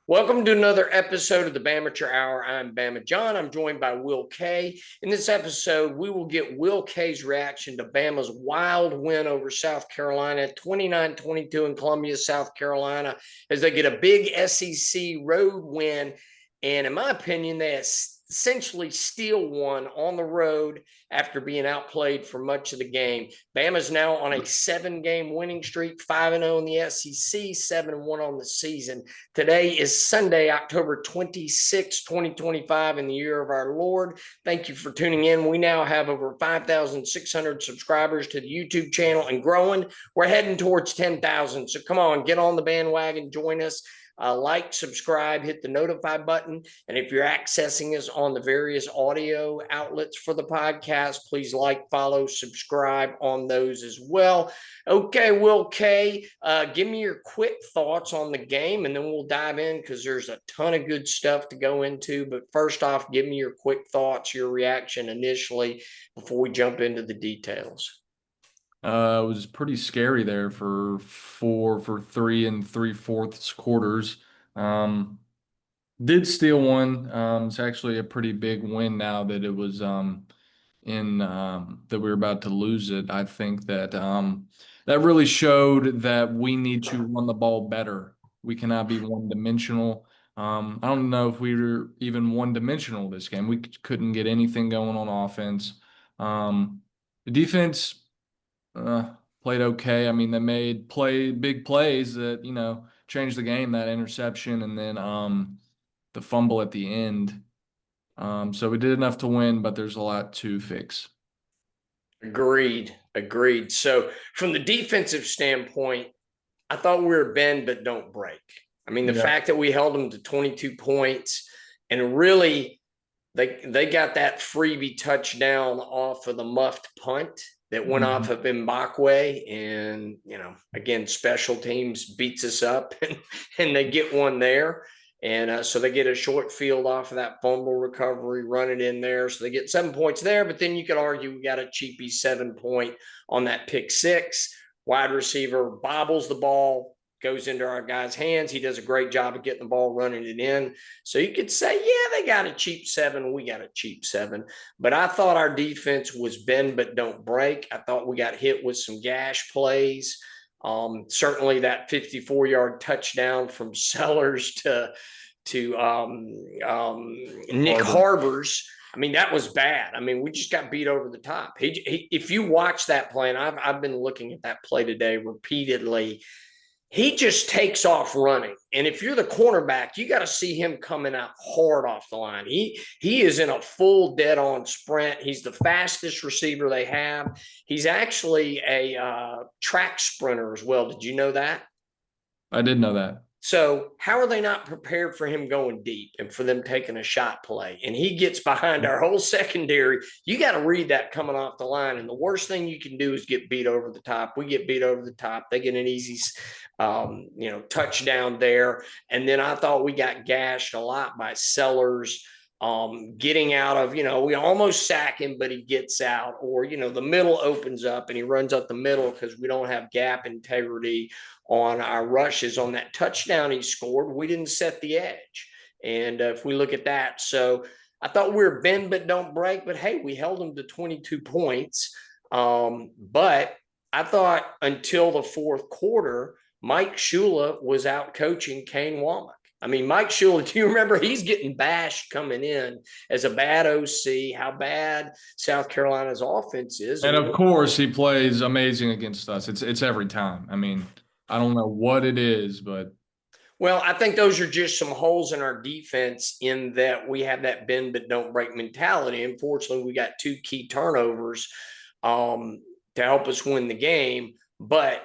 Welcome to another episode of the Bamateur Hour. I'm Bama John. I'm joined by Will K. In this episode, we will get Will K's reaction to Bama's wild win over South Carolina, 29-22 in Columbia, South Carolina, as they get a big SEC road win. And in my opinion, they essentially steal one on the road after being outplayed for much of the game. Bama's now on a 7-game winning streak, 5-0 in the SEC, 7-1 on the season. Today is Sunday, October 26, 2025, in the year of our Lord. Thank you for tuning in. We now have over 5,600 subscribers to the YouTube channel and growing. We're heading towards 10,000. So come on, get on the bandwagon, join us. Like, subscribe, hit the notify button. And if you're accessing us on the various audio outlets for the podcast, please like, follow, subscribe on those as well. Okay, Will K, give me your quick thoughts on the game, and then we'll dive in because there's a ton of good stuff to go into. But first off, give me your quick thoughts, your reaction initially before we jump into the details. It was pretty scary there for 3 3/4 quarters. Um, did steal one. It's actually a pretty big win now that it was in that we were about to lose it. I think that that really showed that we need to run the ball better. We cannot be one-dimensional. I don't know if we were even one-dimensional this game. We couldn't get anything going on offense. The defense played okay. I mean, they made big plays that, changed the game, that interception and then the fumble at the end. So we did enough to win, but there's a lot to fix. Agreed. So from the defensive standpoint, I thought we were bend but don't break. I mean, the fact that we held them to 22 points and really they got that freebie touchdown off of the muffed punt that went off of Mbakwe. And, again, special teams beats us up and they get one there. And so they get a short field off of that fumble recovery, run it in there. So they get 7 points there. But then you could argue we got a cheapy 7-point on that pick six. Wide receiver bobbles the ball, goes into our guy's hands. He does a great job of getting the ball, running it in. So you could say, yeah, they got a cheap 7. We got a cheap 7. But I thought our defense was bend but don't break. I thought we got hit with some gash plays. Certainly that 54-yard touchdown from Sellers to Nick Harbors. I mean, that was bad. I mean, we just got beat over the top. If you watch that play, and I've been looking at that play today repeatedly, he just takes off running. And if you're the cornerback, you got to see him coming out hard off the line. He is in a full dead-on sprint. He's the fastest receiver they have. He's actually a track sprinter as well. Did you know that? I did know that. So how are they not prepared for him going deep and for them taking a shot play? And he gets behind our whole secondary. You got to read that coming off the line. And the worst thing you can do is get beat over the top. We get beat over the top. They get an easy, touchdown there. And then I thought we got gashed a lot by Sellers. Getting out of, we almost sack him, but he gets out, or, the middle opens up and he runs up the middle because we don't have gap integrity on our rushes. On that touchdown he scored, we didn't set the edge. And if we look at that, so I thought we were bend but don't break, but hey, we held them to 22 points. But I thought until the fourth quarter, Mike Shula was out coaching Kane Womack. I mean, Mike Shula, do you remember he's getting bashed coming in as a bad OC, how bad South Carolina's offense is. And of course, he plays amazing against us. It's every time. I mean, I don't know what it is, but. Well, I think those are just some holes in our defense in that we have that bend but don't break mentality. Unfortunately, we got 2 key turnovers to help us win the game, but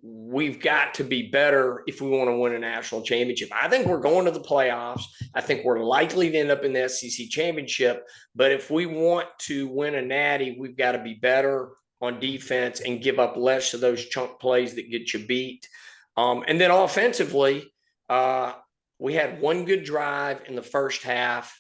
we've got to be better if we want to win a national championship. I think we're going to the playoffs. I think we're likely to end up in the SEC championship. But if we want to win a natty, we've got to be better on defense and give up less of those chunk plays that get you beat. And then offensively, we had one good drive in the first half.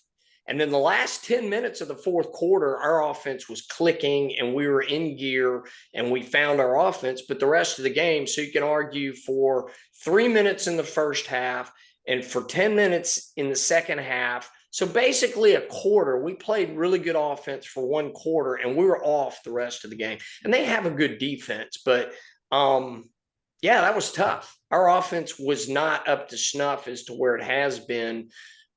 And then the last 10 minutes of the fourth quarter, our offense was clicking and we were in gear and we found our offense. But the rest of the game, so you can argue for 3 minutes in the first half And for 10 minutes in the second half, so basically a quarter, we played really good offense for one quarter and we were off the rest of the game. And they have a good defense, but yeah, that was tough. Our offense was not up to snuff as to where it has been.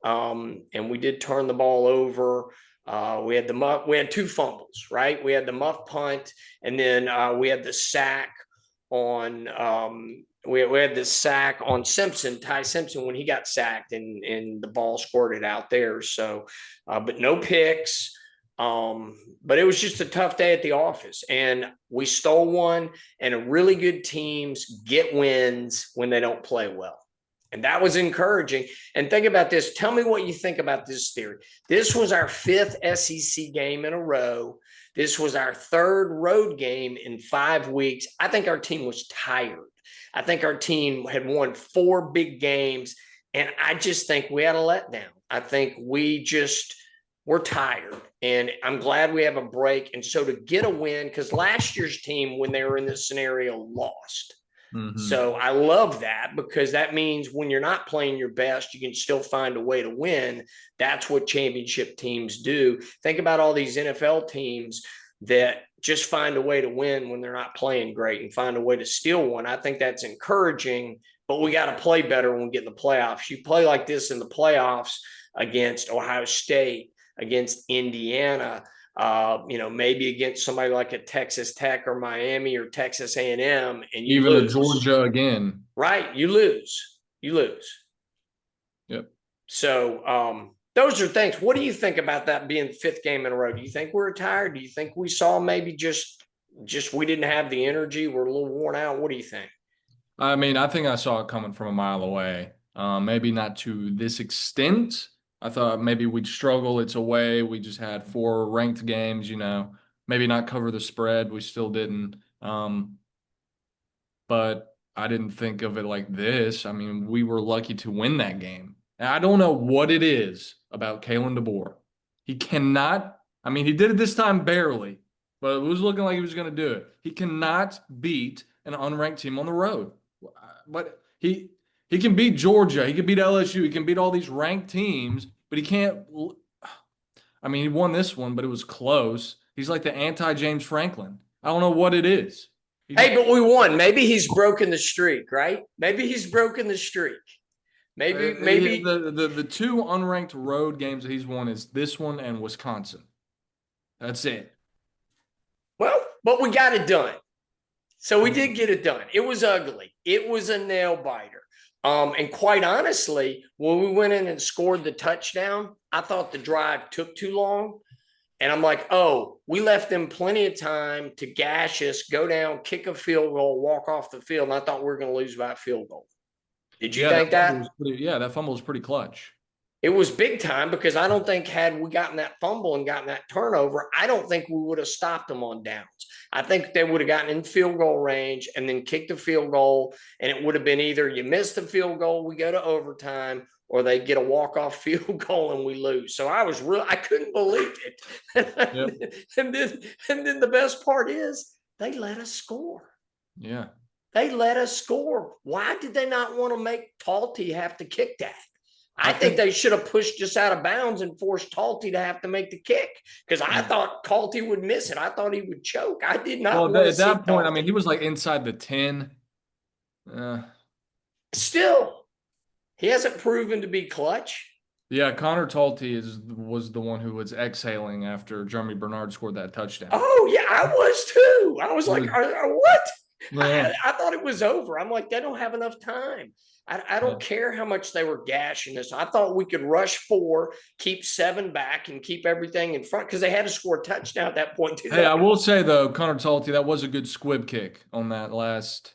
And we did turn the ball over. We had two fumbles, right? We had the muff punt, and then we had the sack on we had this sack on Simpson, Ty Simpson, when he got sacked, and the ball squirted out there. So, but no picks. But it was just a tough day at the office, and we stole one. And really good teams get wins when they don't play well. And that was encouraging. And think about this. Tell me what you think about this theory. This was our fifth SEC game in a row. This was our third road game in 5 weeks. I think our team was tired. I think our team had won 4 big games. And I just think we had a letdown. I think we're tired. And I'm glad we have a break. And so to get a win, because last year's team, when they were in this scenario, lost. So I love that, because that means when you're not playing your best, you can still find a way to win. That's what championship teams do. Think about all these NFL teams that just find a way to win when they're not playing great and find a way to steal one. I think that's encouraging, but we got to play better when we get in the playoffs. You play like this in the playoffs against Ohio State, against Indiana, maybe against somebody like a Texas Tech or Miami or Texas A&M, and you even lose. a Georgia again. Right, you lose. Yep. So those are things. What do you think about that being 5th game in a row? Do you think we're tired? Do you think we saw maybe just we didn't have the energy? We're a little worn out. What do you think? I mean, I think I saw it coming from a mile away. Maybe not to this extent. I thought maybe we'd struggle. It's away. We just had 4 ranked games, maybe not cover the spread. We still didn't. But I didn't think of it like this. I mean, we were lucky to win that game. And I don't know what it is about Kalen DeBoer. He cannot, I mean, he did it this time barely, but it was looking like he was going to do it. He cannot beat an unranked team on the road. But he can beat Georgia. He can beat LSU. He can beat all these ranked teams, but he can't. I mean, he won this one, but it was close. He's like the anti-James Franklin. I don't know what it is. Hey, but we won. Maybe he's broken the streak, right? Maybe he's broken the streak. Maybe the 2 unranked road games that he's won is this one and Wisconsin. That's it. Well, but we got it done. So we did get it done. It was ugly. It was a nail biter. And quite honestly, when we went in and scored the touchdown, I thought the drive took too long. And I'm like, oh, we left them plenty of time to gash us, go down, kick a field goal, walk off the field. And I thought we were going to lose by a field goal. Did you think that? That fumble was pretty clutch. It was big time, because I don't think had we gotten that fumble and gotten that turnover, I don't think we would have stopped them on downs. I think they would have gotten in field goal range and then kicked a field goal, and it would have been either you miss the field goal, we go to overtime, or they get a walk-off field goal and we lose. So I couldn't believe it. Yep. and then the best part is they let us score. Yeah. They let us score. Why did they not want to make Talty have to kick that? I think they should have pushed us out of bounds and forced Talty to have to make the kick, because I thought Talty would miss it. I thought he would choke. I did not want to at that point, Talty. I mean, he was like inside the 10. Still, he hasn't proven to be clutch. Yeah, Connor Talty was the one who was exhaling after Jeremy Bernard scored that touchdown. Oh, yeah, I was too. I was like, what? Yeah. I thought it was over. I'm like, they don't have enough time. I don't care how much they were gashing us. I thought we could rush 4, keep 7 back, and keep everything in front, because they had to score a touchdown at that point too. Hey, I will say though, Connor Talty, that was a good squib kick on that last.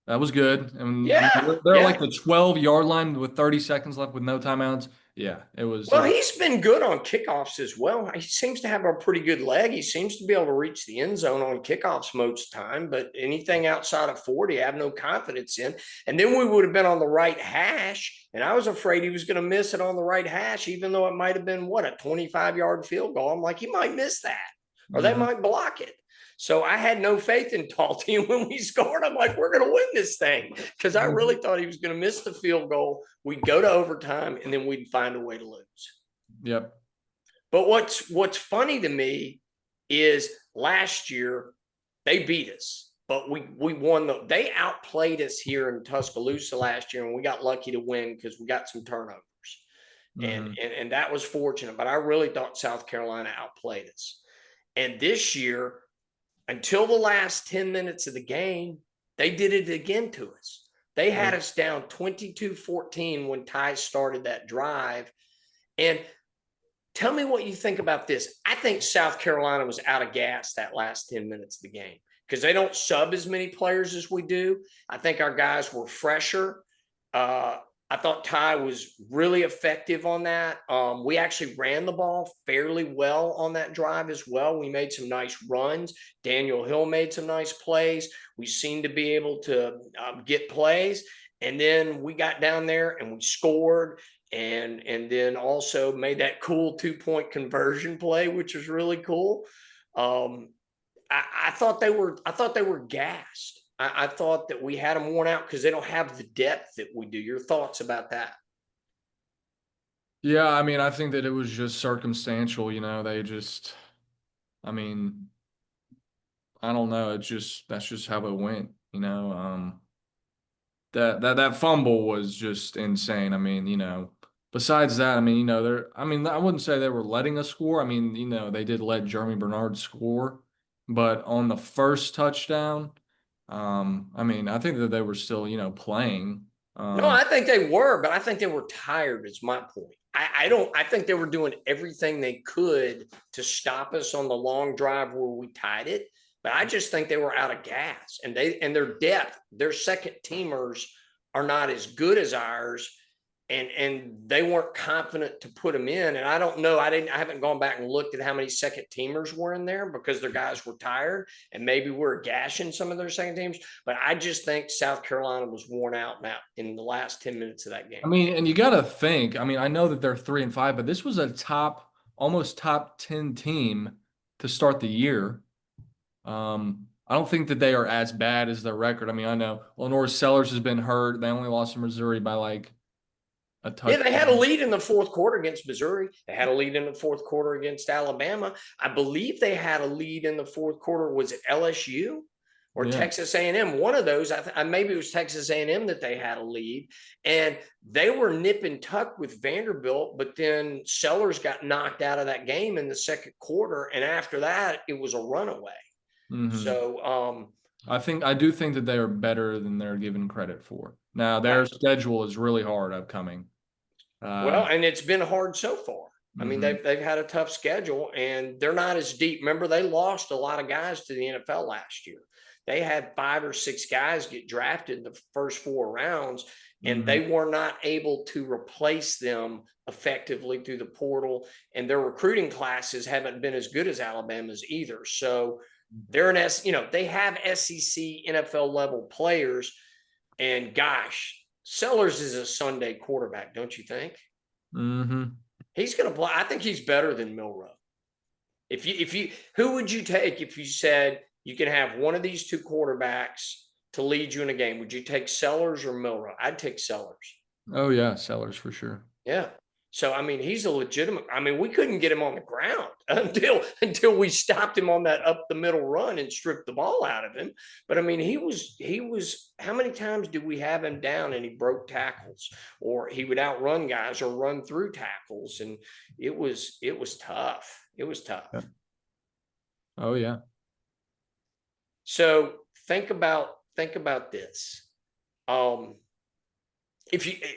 That was good. And they're like the 12-yard line with 30 seconds left with no timeouts. Yeah, it was. Well, he's been good on kickoffs as well. He seems to have a pretty good leg. He seems to be able to reach the end zone on kickoffs most of the time, but anything outside of 40, I have no confidence in. And then we would have been on the right hash, and I was afraid he was going to miss it on the right hash, even though it might have been, a 25-yard field goal. I'm like, he might miss that, or they might block it. So I had no faith in Talty. And when we scored, I'm like, we're going to win this thing, because I really thought he was going to miss the field goal. We'd go to overtime, and then we'd find a way to lose. Yep. But what's funny to me is last year they beat us, but we won. They outplayed us here in Tuscaloosa last year, and we got lucky to win because we got some turnovers. And that was fortunate. But I really thought South Carolina outplayed us. And this year, until the last 10 minutes of the game, they did it again to us. They had us down 22-14 when Ty started that drive. And tell me what you think about this. I think South Carolina was out of gas that last 10 minutes of the game because they don't sub as many players as we do. I think our guys were fresher. I thought Ty was really effective on that. We actually ran the ball fairly well on that drive as well. We made some nice runs. Daniel Hill made some nice plays. We seemed to be able to get plays. And then we got down there and we scored, and then also made that cool 2-point conversion play, which was really cool. I thought they were gassed. I thought that we had them worn out because they don't have the depth that we do. Your thoughts about that? Yeah, I mean, I think that it was just circumstantial, they just, I mean, I don't know. That's just how it went. That fumble was just insane. I mean, besides that, I mean, I wouldn't say they were letting us score. I mean, they did let Jeremy Bernard score, but on the first touchdown, I mean, I think that they were still, playing. No, I think they were, but I think they were tired, is my point. I think they were doing everything they could to stop us on the long drive where we tied it. But I just think they were out of gas, and their depth, their second teamers are not as good as ours, and they weren't confident to put them in. And I don't know, I haven't gone back and looked at how many second teamers were in there because their guys were tired, and maybe we're gashing some of their second teams. But I just think South Carolina was worn out now in the last 10 minutes of that game. I mean, and you got to think, I mean, I know that they're 3-5, but this was a almost top 10 team to start the year. I don't think that they are as bad as their record. I mean, I know Lenore Sellers has been hurt. They only lost to Missouri by like a touchdown. Yeah, they had a lead in the fourth quarter against Missouri. They had a lead in the fourth quarter against Alabama. I believe they had a lead in the fourth quarter. Was it LSU or Texas A&M? One of those. Maybe it was Texas A&M that they had a lead, and they were nip and tuck with Vanderbilt. But then Sellers got knocked out of that game in the second quarter, and after that, it was a runaway. So I do think that they are better than they're given credit for. Now their schedule is really hard upcoming. Well, and it's been hard so far. I mean, they've had a tough schedule, and they're not as deep. Remember, they lost a lot of guys to the NFL last year. They had 5 or 6 guys get drafted in the first 4 rounds, and they were not able to replace them effectively through the portal. And their recruiting classes haven't been as good as Alabama's either. So they're they have SEC NFL level players, and gosh, Sellers is a Sunday quarterback, don't you think? He's going to play. I think he's better than Milroe. Who would you take if you said you can have one of these 2 quarterbacks to lead you in a game? Would you take Sellers or Milroe? I'd take Sellers. Oh yeah, Sellers for sure. Yeah. So, I mean, he's a legitimate. I mean, we couldn't get him on the ground until we stopped him on that up the middle run and stripped the ball out of him. But I mean, he was. How many times did we have him down and he broke tackles, or he would outrun guys or run through tackles, and it was tough. It was tough. Yeah. Oh yeah. So think about this.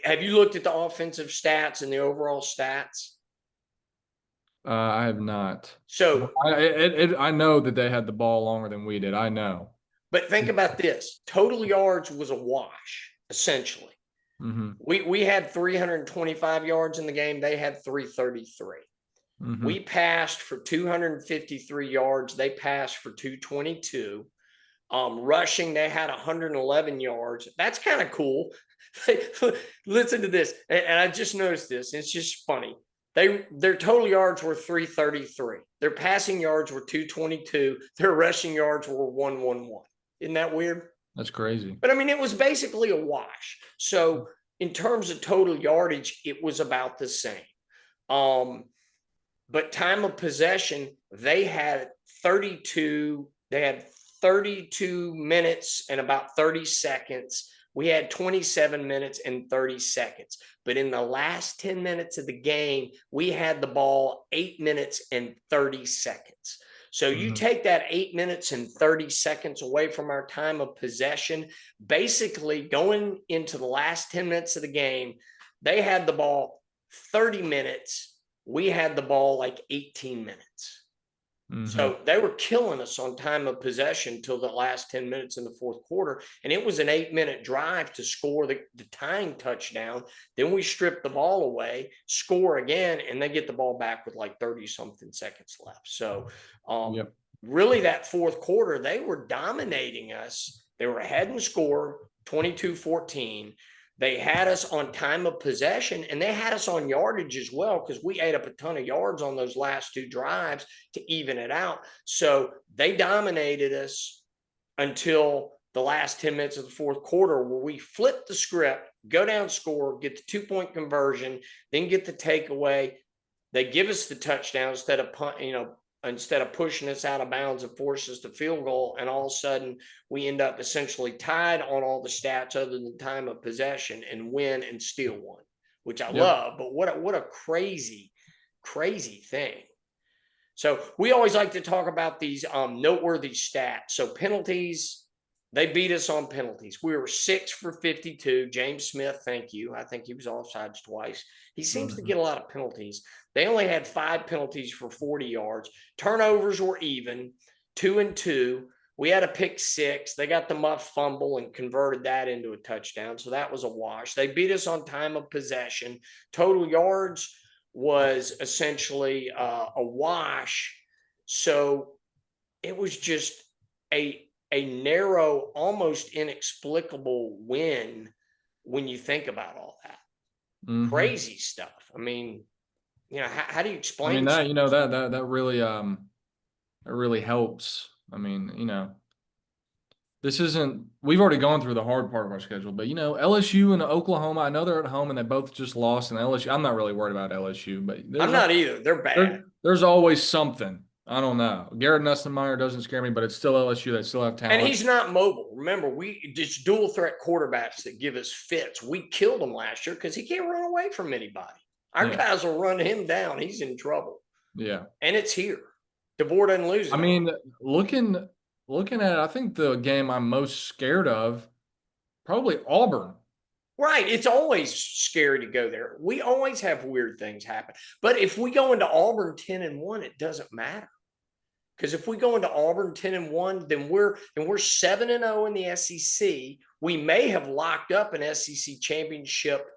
Have you looked at the offensive stats and the overall stats? I have not. So I know that they had the ball longer than we did. I know. But think about this. Total yards was a wash, essentially. We had 325 yards in the game. They had 333. We passed for 253 yards. They passed for 222. Rushing, they had 111 yards. That's kind of cool. Listen to this. And I just noticed this. It's just funny. Their total yards were 333. Their passing yards were 222. Their rushing yards were 111. Isn't that weird? That's crazy. But I mean, it was basically a wash. So in terms of total yardage, it was about the same. But time of possession, they had 32 minutes and about 30 seconds. We had 27 minutes and 30 seconds. But in the last 10 minutes of the game, we had the ball 8 minutes and 30 seconds. So you take that 8 minutes and 30 seconds away from our time of possession, basically going into the last 10 minutes of the game, they had the ball 30 minutes. We had the ball like 18 minutes. So they were killing us on time of possession till the last 10 minutes in the fourth quarter. And it was an 8-minute drive to score the tying touchdown. Then we strip the ball away, score again, and they get the ball back with like 30-something seconds left. So really that fourth quarter, they were dominating us. They were ahead in score, 22-14. They had us on time of possession, and they had us on yardage as well, because we ate up a ton of yards on those last two drives to even it out. So they dominated us until the last 10 minutes of the fourth quarter, where we flipped the script, go down, score, get the 2-point conversion, then get the takeaway. They give us the touchdown instead of pushing us out of bounds and force us to field goal. And all of a sudden we end up essentially tied on all the stats other than time of possession and win and still won, which I love. But what a crazy, crazy thing. So we always like to talk about these noteworthy stats. So penalties, they beat us on penalties. We were 6 for 52. James Smith, thank you. I think he was offsides twice. He seems to get a lot of penalties. They only had 5 penalties for 40 yards. Turnovers were even, 2 and 2. We had a pick 6. They got the muff fumble and converted that into a touchdown. So that was a wash. They beat us on time of possession. Total yards was essentially a wash. So it was just a narrow, almost inexplicable win when you think about all that. Crazy stuff. I mean, how do you explain? I mean, that really helps. I mean, we've already gone through the hard part of our schedule, but LSU and Oklahoma, I know they're at home and they both just lost, and LSU, I'm not really worried about LSU, but I'm not either. They're bad. There's always something. I don't know. Garrett Nussmeier doesn't scare me, but it's still LSU. They still have talent. And he's not mobile. Remember, we just dual threat quarterbacks that give us fits. We killed him last year because he can't run away from anybody. Our guys will run him down. He's in trouble. Yeah. And it's here. DeBoer doesn't lose it. I mean, looking at it, I think the game I'm most scared of, probably Auburn. Right. It's always scary to go there. We always have weird things happen. But if we go into Auburn 10-1, it doesn't matter. Because if we go into Auburn 10-1, then we're 7-0 in the SEC. We may have locked up an SEC championship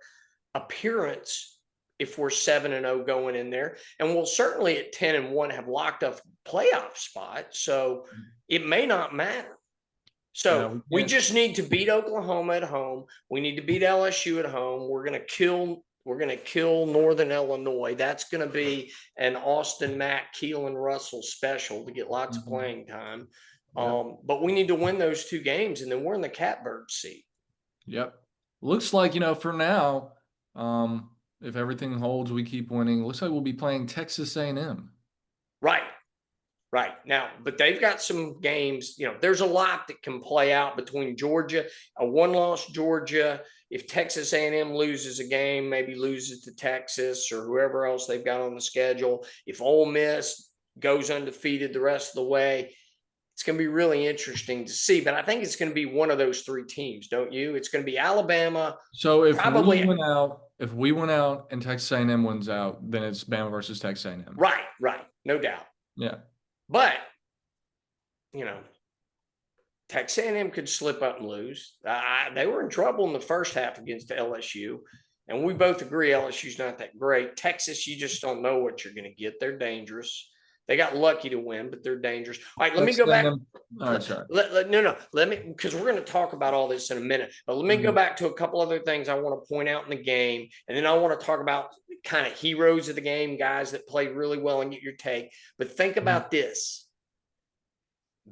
appearance if we're 7-0 going in there. And we'll certainly at 10-1 have locked up a playoff spot. So it may not matter. So we just need to beat Oklahoma at home. We need to beat LSU at home. We're going to kill Northern Illinois. That's going to be an Austin, Mack, Keelan, Russell special to get lots of playing time. But we need to win those 2 games, and then we're in the catbird seat. Yep. Looks like, for now, if everything holds, we keep winning. Looks like we'll be playing Texas A&M. Right. Now, but they've got some games, there's a lot that can play out between Georgia, a 1-loss Georgia. If Texas A&M loses a game, maybe loses to Texas or whoever else they've got on the schedule. If Ole Miss goes undefeated the rest of the way, it's going to be really interesting to see. But I think it's going to be one of those 3 teams, don't you? It's going to be Alabama. So if we win out and Texas A&M wins out, then it's Bama versus Texas A&M. Right. No doubt. Yeah. But, Texas A&M could slip up and lose. They were in trouble in the first half against LSU, and we both agree LSU's not that great. Texas, you just don't know what you're going to get. They're dangerous. They got lucky to win, but they're dangerous. All right, let me Let's go send back. them. All right, sorry. No, let me, because we're going to talk about all this in a minute. But let me go back to a couple other things I want to point out in the game, and then I want to talk about kind of heroes of the game, guys that played really well, and get your take. But think about this: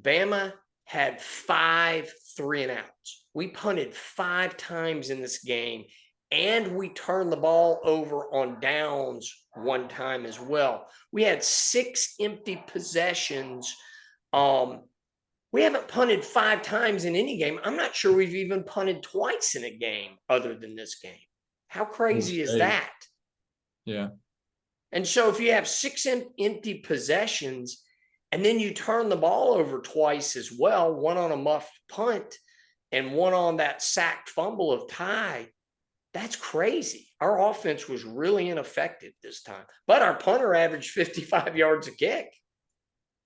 Bama had 5 3-and-outs. We punted 5 times in this game, and we turned the ball over on downs 1 time as well. We had 6 empty possessions. We haven't punted 5 times in any game. I'm not sure we've even punted twice in a game other than this game. How crazy is that? Yeah. And so if you have 6 empty possessions and then you turn the ball over twice as well, 1 on a muffed punt and 1 on that sacked fumble of Ty, that's crazy. Our offense was really ineffective this time. But our punter averaged 55 yards a kick.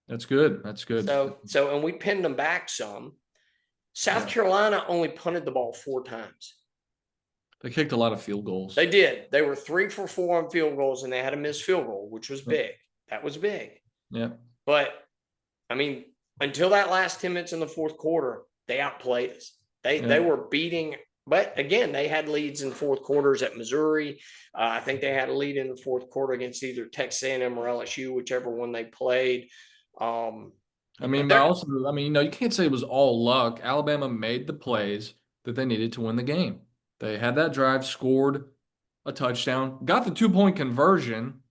That's good. That's good. So, and we pinned them back some. South Carolina only punted the ball 4 times. They kicked a lot of field goals. They did. They were 3 for 4 on field goals, and they had a missed field goal, which was big. That was big. Yeah. But, I mean, until that last 10 minutes in the fourth quarter, they outplayed us. They were beating, but again, they had leads in fourth quarters at Missouri. I think they had a lead in the fourth quarter against either Texas A&M or LSU, whichever one they played. I mean, but also, you can't say it was all luck. Alabama made the plays that they needed to win the game. They had that drive, scored a touchdown, got the 2-point conversion.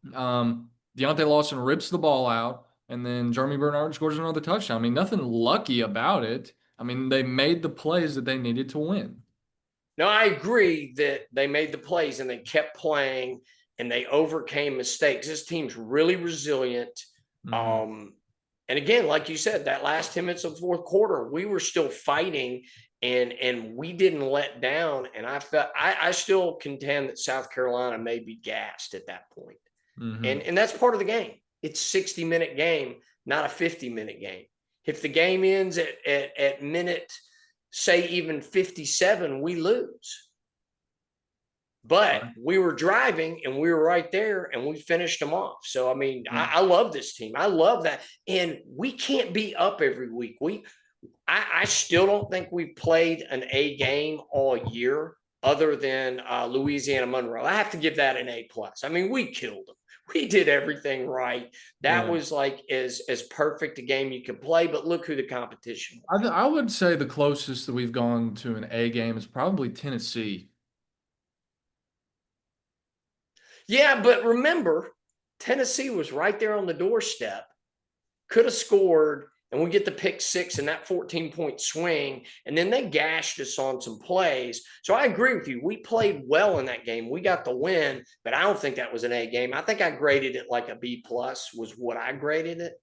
Deontay Lawson rips the ball out, and then Jeremy Bernard scores another touchdown. I mean, nothing lucky about it. I mean, they made the plays that they needed to win. No, I agree that they made the plays and they kept playing and they overcame mistakes. This team's really resilient. And again, like you said, that last 10 minutes of the fourth quarter, we were still fighting and we didn't let down. And I still contend that South Carolina may be gassed at that point. And that's part of the game. It's a 60-minute game, not a 50-minute game. If the game ends at minute, say even 57, we lose. But we were driving and we were right there and we finished them off. So, I mean, I love this team. I love that. And we can't be up every week. I still don't think we've played an A game all year other than Louisiana Monroe. I have to give that an A+. I mean, we killed them. We did everything right. That was like as perfect a game you could play, but look who the competition was. I would say the closest that we've gone to an A game is probably Tennessee. Yeah, but remember, Tennessee was right there on the doorstep, could have scored, and we get the pick 6 and that 14-point swing, and then they gashed us on some plays. So I agree with you. We played well in that game. We got the win, but I don't think that was an A game. I think I graded it like a B+ was what I graded it.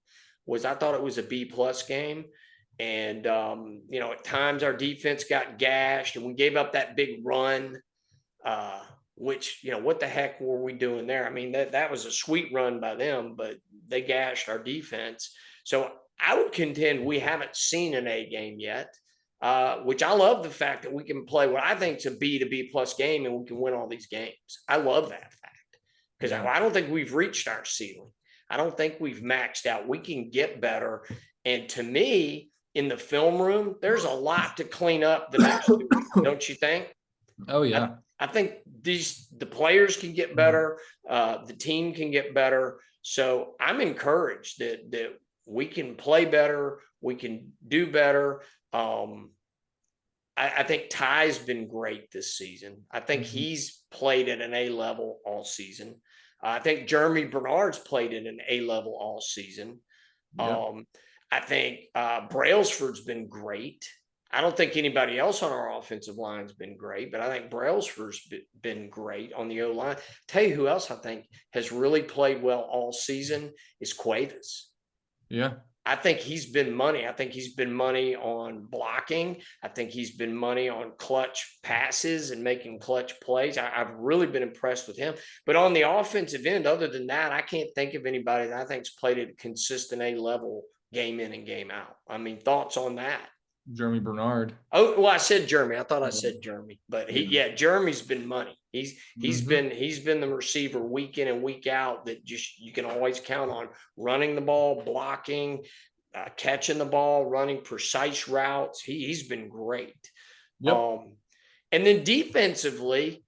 I thought it was a B+ game. And, at times our defense got gashed and we gave up that big run, which, what the heck were we doing there? I mean, that was a sweet run by them, but they gashed our defense. So I would contend we haven't seen an A game yet, which I love the fact that we can play what I think is a B to B+ game and we can win all these games. I love that fact because I don't think we've reached our ceiling. I don't think we've maxed out. We can get better. And to me, in the film room, there's a lot to clean up the next 2 weeks, don't you think? Oh, yeah. I think the players can get better. The team can get better. So I'm encouraged that we can play better. We can do better. I think Ty's been great this season. I think he's played at an A level all season. I think Jeremy Bernard's played at an A level all season. Yep. I think Brailsford's been great. I don't think anybody else on our offensive line has been great, but I think Brailsford's been great on the O-line. Tell you who else I think has really played well all season is Cuevas. Yeah. I think he's been money. I think he's been money on blocking. I think he's been money on clutch passes and making clutch plays. I've really been impressed with him. But on the offensive end, other than that, I can't think of anybody that I think's played at a consistent A level game in and game out. I mean, thoughts on that? Jeremy Bernard. Oh, well, I said Jeremy. I thought I said Jeremy. But Jeremy's been money. He's Mhm. been the receiver week in and week out that just you can always count on running the ball, blocking, catching the ball, running precise routes. He's been great. Yep. Um, and then defensively,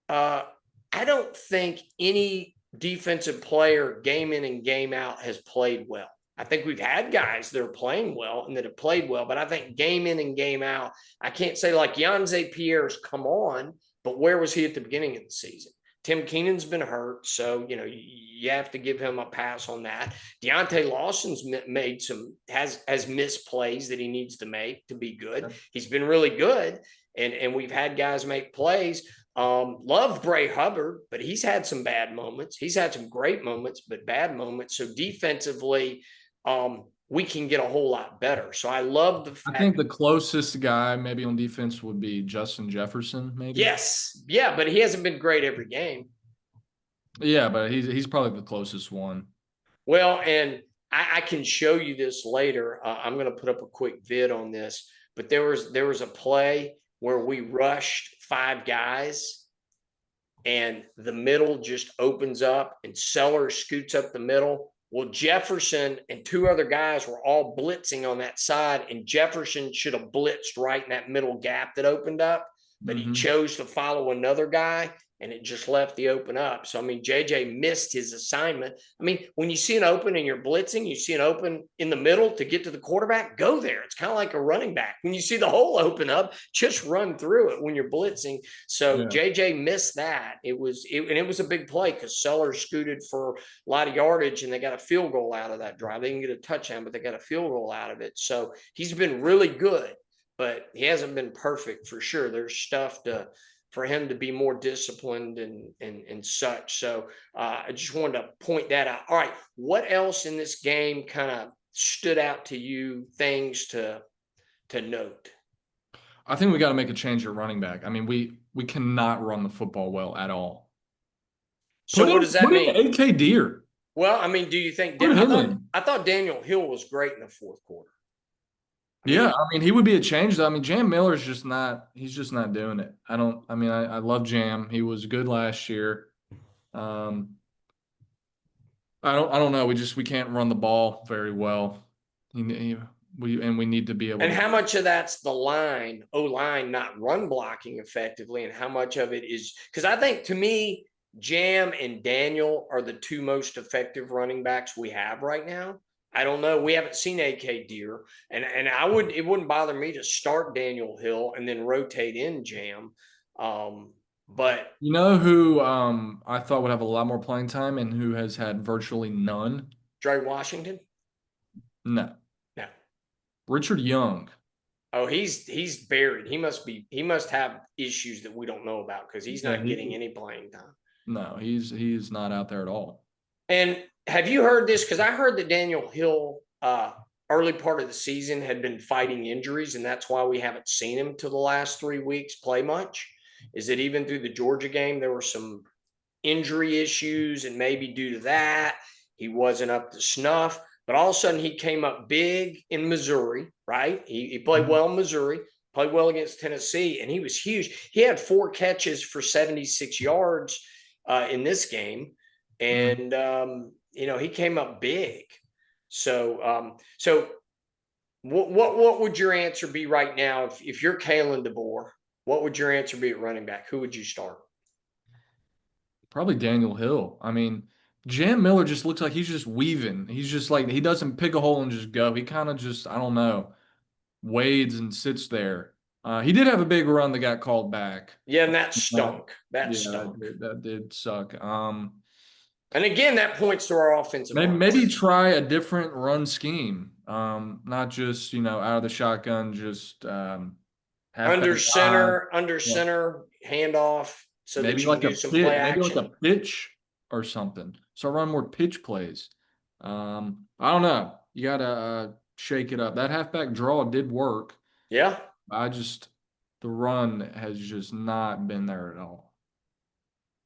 uh, I don't think any defensive player game in and game out has played well. I think we've had guys that are playing well and that have played well, but I think game in and game out, I can't say like Yanze Pierre's come on, but where was he at the beginning of the season? Tim Keenan's been hurt, so you have to give him a pass on that. Deontay Lawson's made has missed plays that he needs to make to be good. He's been really good, and we've had guys make plays. Love Bray Hubbard, but he's had some bad moments. He's had some great moments, but bad moments. So defensively, we can get a whole lot better. So I love the I fact. think the closest guy maybe on defense would be Justin Jefferson, maybe. Yes, yeah, but he hasn't been great every game. Yeah, but he's probably the closest one. Well, and I can show you this later. I'm going to put up a quick vid on this, but there was a play where we rushed 5 guys and the middle just opens up and Sellers scoots up the middle. Well, Jefferson and 2 other guys were all blitzing on that side, and Jefferson should have blitzed right in that middle gap that opened up, but he Hmm. chose to follow another guy, and it just left the open up. So, I mean, JJ missed his assignment. I mean, when you see an open and you're blitzing, you see an open in the middle to get to the quarterback, go there. It's kind of like a running back. When you see the hole open up, just run through it when you're blitzing. So Yeah. JJ missed that. And it was a big play because Sellers scooted for a lot of yardage and they got a field goal out of that drive. They didn't get a touchdown, but they got a field goal out of it. So he's been really good, but he hasn't been perfect for sure. There's stuff for him to be more disciplined and such. So I just wanted to point that out. All right, what else in this game kind of stood out to you? Things to note. I think we got to make a change at running back. I mean, we cannot run the football well at all. So what does that Put in mean? AK Deer. Well, I mean, do you think Put I him thought in. I thought Daniel Hill was great in the fourth quarter. I Yeah, mean, I mean, he would be a change though. I mean, Jam Miller's just not, he's just not doing it. I mean, I love Jam. He was good last year. Um, I don't know. We can't run the ball very well. We need to be able and to. how much of that's the line not run blocking effectively, and how much of it is because I think to me, Jam and Daniel are the 2 most effective running backs we have right now. I don't know. We haven't seen AK Deer, and it wouldn't bother me to start Daniel Hill and then rotate in Jam. But You know who I thought would have a lot more playing time and who has had virtually none? Dre Washington, No. no. Richard Young. Oh, he's buried. He must have issues that we don't know about because he's Yeah, not getting any playing time. no, he's not out there at all. And have you heard this? Because I heard that Daniel Hill, early part of the season, had been fighting injuries, and that's why we haven't seen him to the last 3 weeks play much. Is that even through the Georgia game, there were some injury issues, and maybe due to that, he wasn't up to snuff. But all of a sudden, he came up big in Missouri, right? He played Mhm. well in Missouri, played well against Tennessee, and he was huge. He had 4 catches for 76 yards in this game, Mhm. and he came up big. So what would your answer be right now if you're Kalen DeBoer? What would your answer be at running back? Who would you start? Probably Daniel Hill. I mean, Jam Miller just looks like he's just weaving. He's just like he doesn't pick a hole and just go. He kind of just, I don't know, wades and sits there. He did have a big run that got called back. Yeah, and that That- stunk. That yeah, stunk. that did suck. And again, that points to our offensive line. Maybe try a different run scheme. Not just, out of the shotgun, just halfback dive. Under Yeah. center, handoff so that Maybe you can like a do some play pit, maybe like a action. pitch or something. So run more pitch plays. I don't know. You gotta shake it up. That halfback draw did work. Yeah. I just the run has just not been there at all.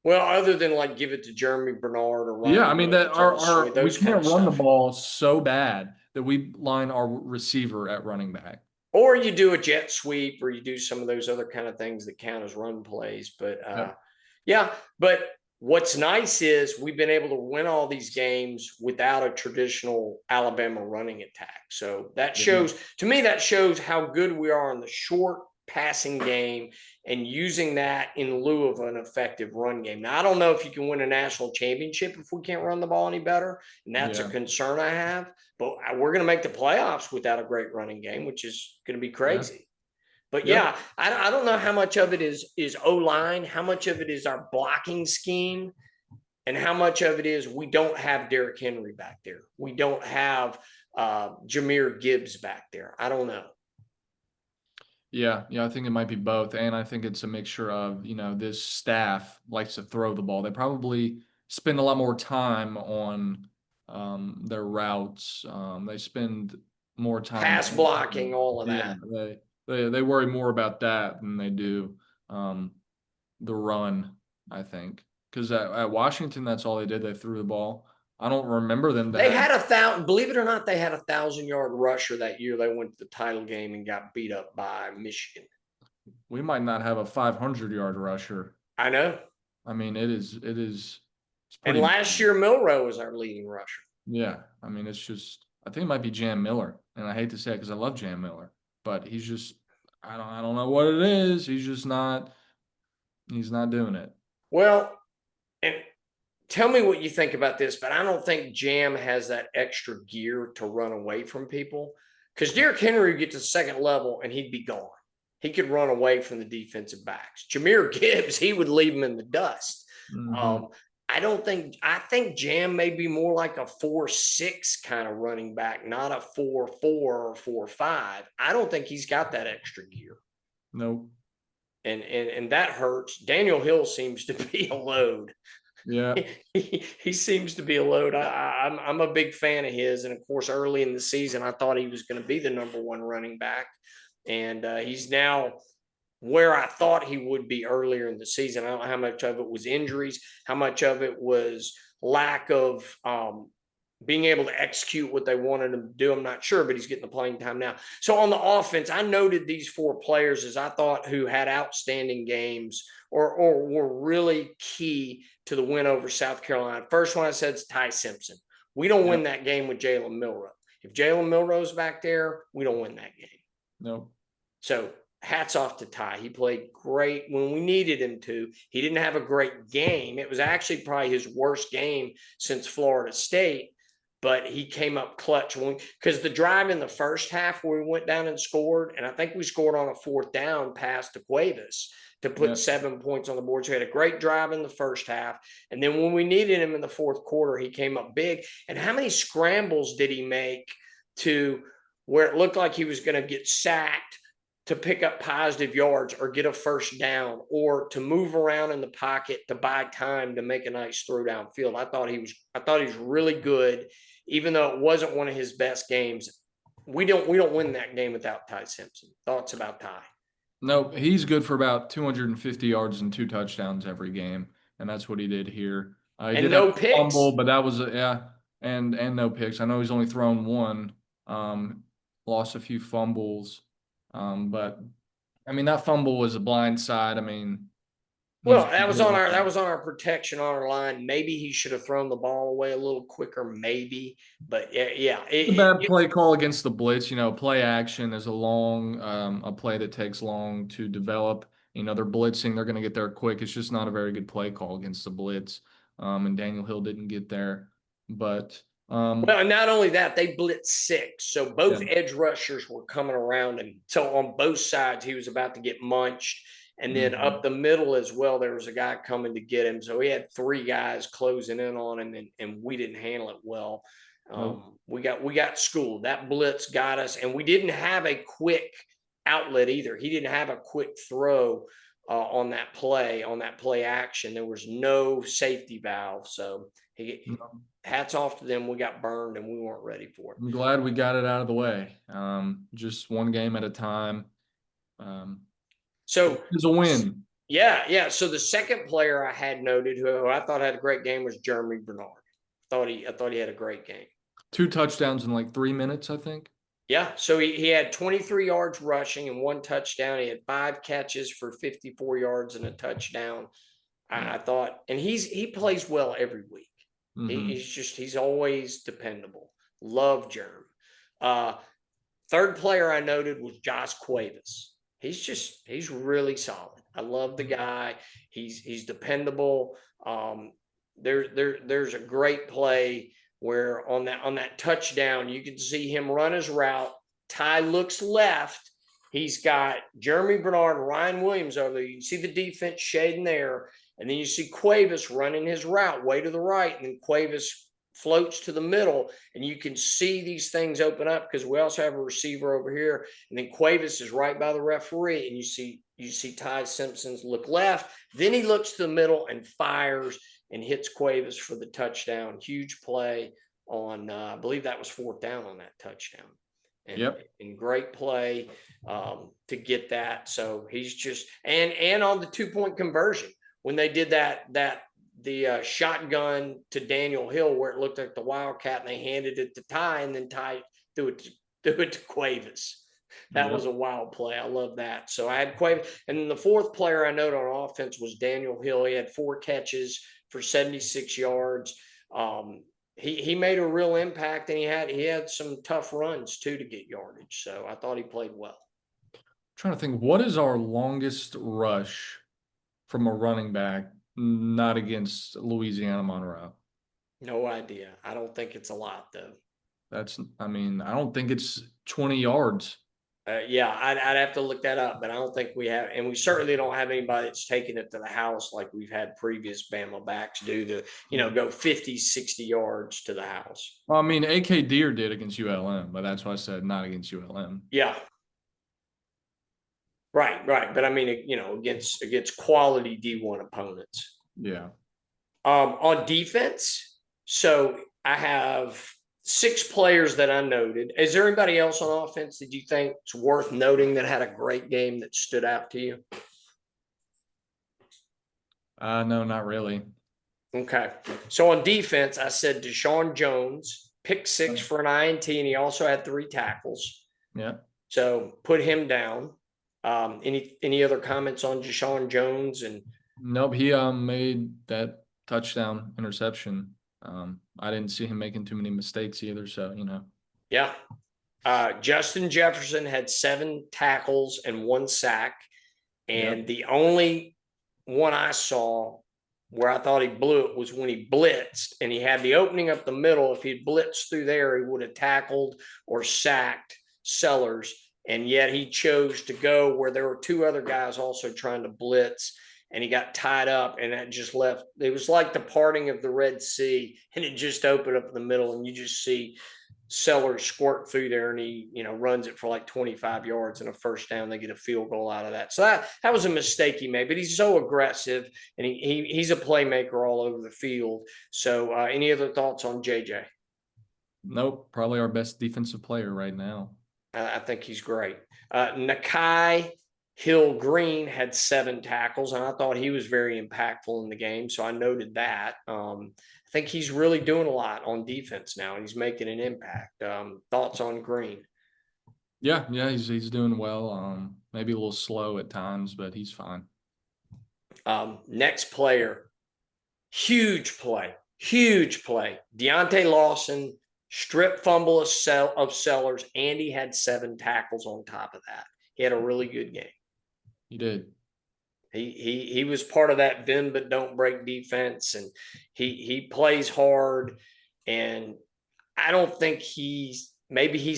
Well, other than like give it to Jeremy Bernard or Yeah, I Ryan mean that Williams on the swing, we those kind can't of run the stuff. ball so bad that we line our receiver at running back. Or you do a jet sweep or you do some of those other kind of things that count as run plays. But Yep. Yeah, but what's nice is we've been able to win all these games without a traditional Alabama running attack. So that Yeah. shows, to me, that shows how good we are in the short passing game and using that in lieu of an effective run game. Now, I don't know if you can win a national championship if we can't run the ball any better, and that's a Yeah. concern I have. But we're going to make the playoffs without a great running game, which is going to be Yeah. crazy. But Yep. yeah, I don't know how much of it is O line, how much of it is our blocking scheme, and how much of it is we don't have Derrick Henry back there. We don't have Jameer Gibbs back there. I don't know. Yeah, I think it might be both, and I think it's a mixture of, this staff likes to throw the ball. They probably spend a lot more time on their routes. They spend more time Pass blocking, all of yeah, that. they worry more about that than they do um, the run, I think. Because at Washington, that's all they did. They threw the ball. I don't remember them to They have. had 1,000, believe it or not, they had 1,000-yard rusher that year. They went to the title game and got beat up by Michigan. We might not have a 500-yard rusher. I know. I mean, it's And pretty last bad. year, Milrow was our leading rusher. Yeah, I mean, it's just I think it might be Jam Miller, and I hate to say it because I love Jam Miller, but he's just I don't know what it is. He's not doing it. Well, and tell me what you think about this, but I don't think Jam has that extra gear to run away from people. Because Derrick Henry would get to the second level and he'd be gone. He could run away from the defensive backs. Jameer Gibbs, he would leave him in the dust. Hmm. Um, I think Jam may be more like a 4-6 kind of running back, not a 4-4 or 4-5. I don't think he's got that extra gear. Nope. And that hurts. Daniel Hill seems to be a load. Yeah. He seems to be a load. I'm a big fan of his, and of course, early in the season, I thought he was going to be the number one running back, and he's now where I thought he would be earlier in the season. I don't know how much of it was injuries, how much of it was lack of being able to execute what they wanted him to do. I'm not sure, but he's getting the playing time now. So on the offense, I noted these four players as I thought who had outstanding games or were really key to the win over South Carolina. First one I said is Ty Simpson. We don't Yep. win that game with Jalen Milrow. If Jalen Milrow's back there, we don't win that game. Nope. So hats off to Ty. He played great when we needed him to. He didn't have a great game. It was actually probably his worst game since Florida State, but he came up clutch because the drive in the first half where we went down and scored, and I think we scored on a fourth down pass to Cuevas to put Yep. 7 points on the board. So he had a great drive in the first half. And then when we needed him in the fourth quarter, he came up big. And how many scrambles did he make to where it looked like he was going to get sacked to pick up positive yards or get a first down or to move around in the pocket to buy time to make a nice throw downfield? I thought he was really good, even though it wasn't one of his best games. We don't win that game without Ty Simpson. Thoughts about Ty? Nope. He's good for about 250 yards and 2 touchdowns every game, and that's what he did here. He And did have no a fumble, picks. but that was yeah, and no picks. I know he's only thrown one. Lost a few fumbles, but I mean that fumble was a blind side. I mean, he's Well, gonna get that one. was on our protection on our line. Maybe he should have thrown the ball away a little quicker, maybe. But yeah, It's a bad play call against the blitz. Play action is a play that takes long to develop. They're blitzing, they're going to get there quick. It's just not a very good play call against the blitz. And Daniel Hill didn't get there, but well, and not only that, they blitzed six. So yeah. both edge rushers were coming around. And so on both sides, he was about to get munched. And then Mhm. up the middle as well, there was a guy coming to get him. So he had three guys closing in on him, and we didn't handle it well. Nope. We got schooled. That blitz got us, and we didn't have a quick outlet either. He didn't have a quick throw on that play action. There was no safety valve. So hats off to them. We got burned and we weren't ready for it. I'm glad we got it out of the way. Just one game at a time. So It's a win. yeah. So the second player I had noted who I thought had a great game was Jeremy Bernard. I thought he had a great game. 2 touchdowns in like 3 minutes, I think. Yeah, so he had 23 yards rushing and one touchdown. He had 5 catches for 54 yards and a touchdown. Yeah. I thought, and he plays well every week. Hmm. He's always dependable. Love Germ. Uh, Third player I noted was Josh Cuevas. He's really solid. I love the guy. He's dependable. There's a great play where on that touchdown you can see him run his route. Ty looks left. He's got Jeremy Bernard and Ryan Williams over there. You can see the defense shading there, and then you see Cuevas running his route way to the right, and then Cuevas floats to the middle, and you can see these things open up because we also have a receiver over here, and then Cuevas is right by the referee, and you see Ty Simpson's look left, then he looks to the middle and fires and hits Cuevas for the touchdown. Huge play on I believe that was fourth down on that touchdown. Yep. And great play to get that. So he's just and on the 2-point conversion when they did the shotgun to Daniel Hill where it looked like the Wildcat and they handed it to Ty and then Ty threw it to Cuevas. That was Yep. a wild play. I love that. So I had Cuevas. And then the fourth player I noted on offense was Daniel Hill. He had 4 catches for 76 yards. He made a real impact, and he had some tough runs too to get yardage. So I thought he played well. Trying to think, what is our longest rush from a running back not against Louisiana Monroe? No idea. I don't think it's a lot though. I mean, I don't think it's 20 yards. Yeah, I'd have to look that up, but I don't think we have, and we certainly don't have anybody that's taking it to the house like we've had previous Bama backs do go 50, 60 yards to the house. Well, I mean, AK Deer did against ULM, but that's why I said not against ULM. Yeah. Right. But I mean, against quality D1 opponents. Yeah. On defense, so I have 6 players that I noted. Is there anybody else on offense that you think is worth noting that had a great game that stood out to you? No, not really. Okay. So on defense, I said Deshaun Jones, pick 6 for an INT, and he also had 3 tackles. Yeah. So put him down. Any other comments on Deshaun Jones? And Nope, he made that touchdown interception. I didn't see him making too many mistakes either, so yeah. Justin Jefferson had 7 tackles and 1 sack. And Yep. the only one I saw where I thought he blew it was when he blitzed and he had the opening up the middle. If he'd blitzed through there, he would have tackled or sacked Sellers. And yet he chose to go where there were 2 other guys also trying to blitz, and he got tied up, and that just left. It was like the parting of the Red Sea, and it just opened up in the middle, and you just see Sellers squirt through there, and he runs it for like 25 yards and a first down. They get a field goal out of that. So that was a mistake he made, but he's so aggressive, and he's a playmaker all over the field. So any other thoughts on JJ? Nope, probably our best defensive player right now. I think he's great. Nakai Hill Green had 7 tackles, and I thought he was very impactful in the game. So I noted that. I think he's really doing a lot on defense now, and he's making an impact. Thoughts on Green? Yeah, he's doing well. Maybe a little slow at times, but he's fine. Next player, huge play. Deontay Lawson, strip fumble of Sellers, and he had 7 tackles on top of that. He had a really good game. He did. He was part of that bend but don't break defense, and he plays hard. And I don't think he's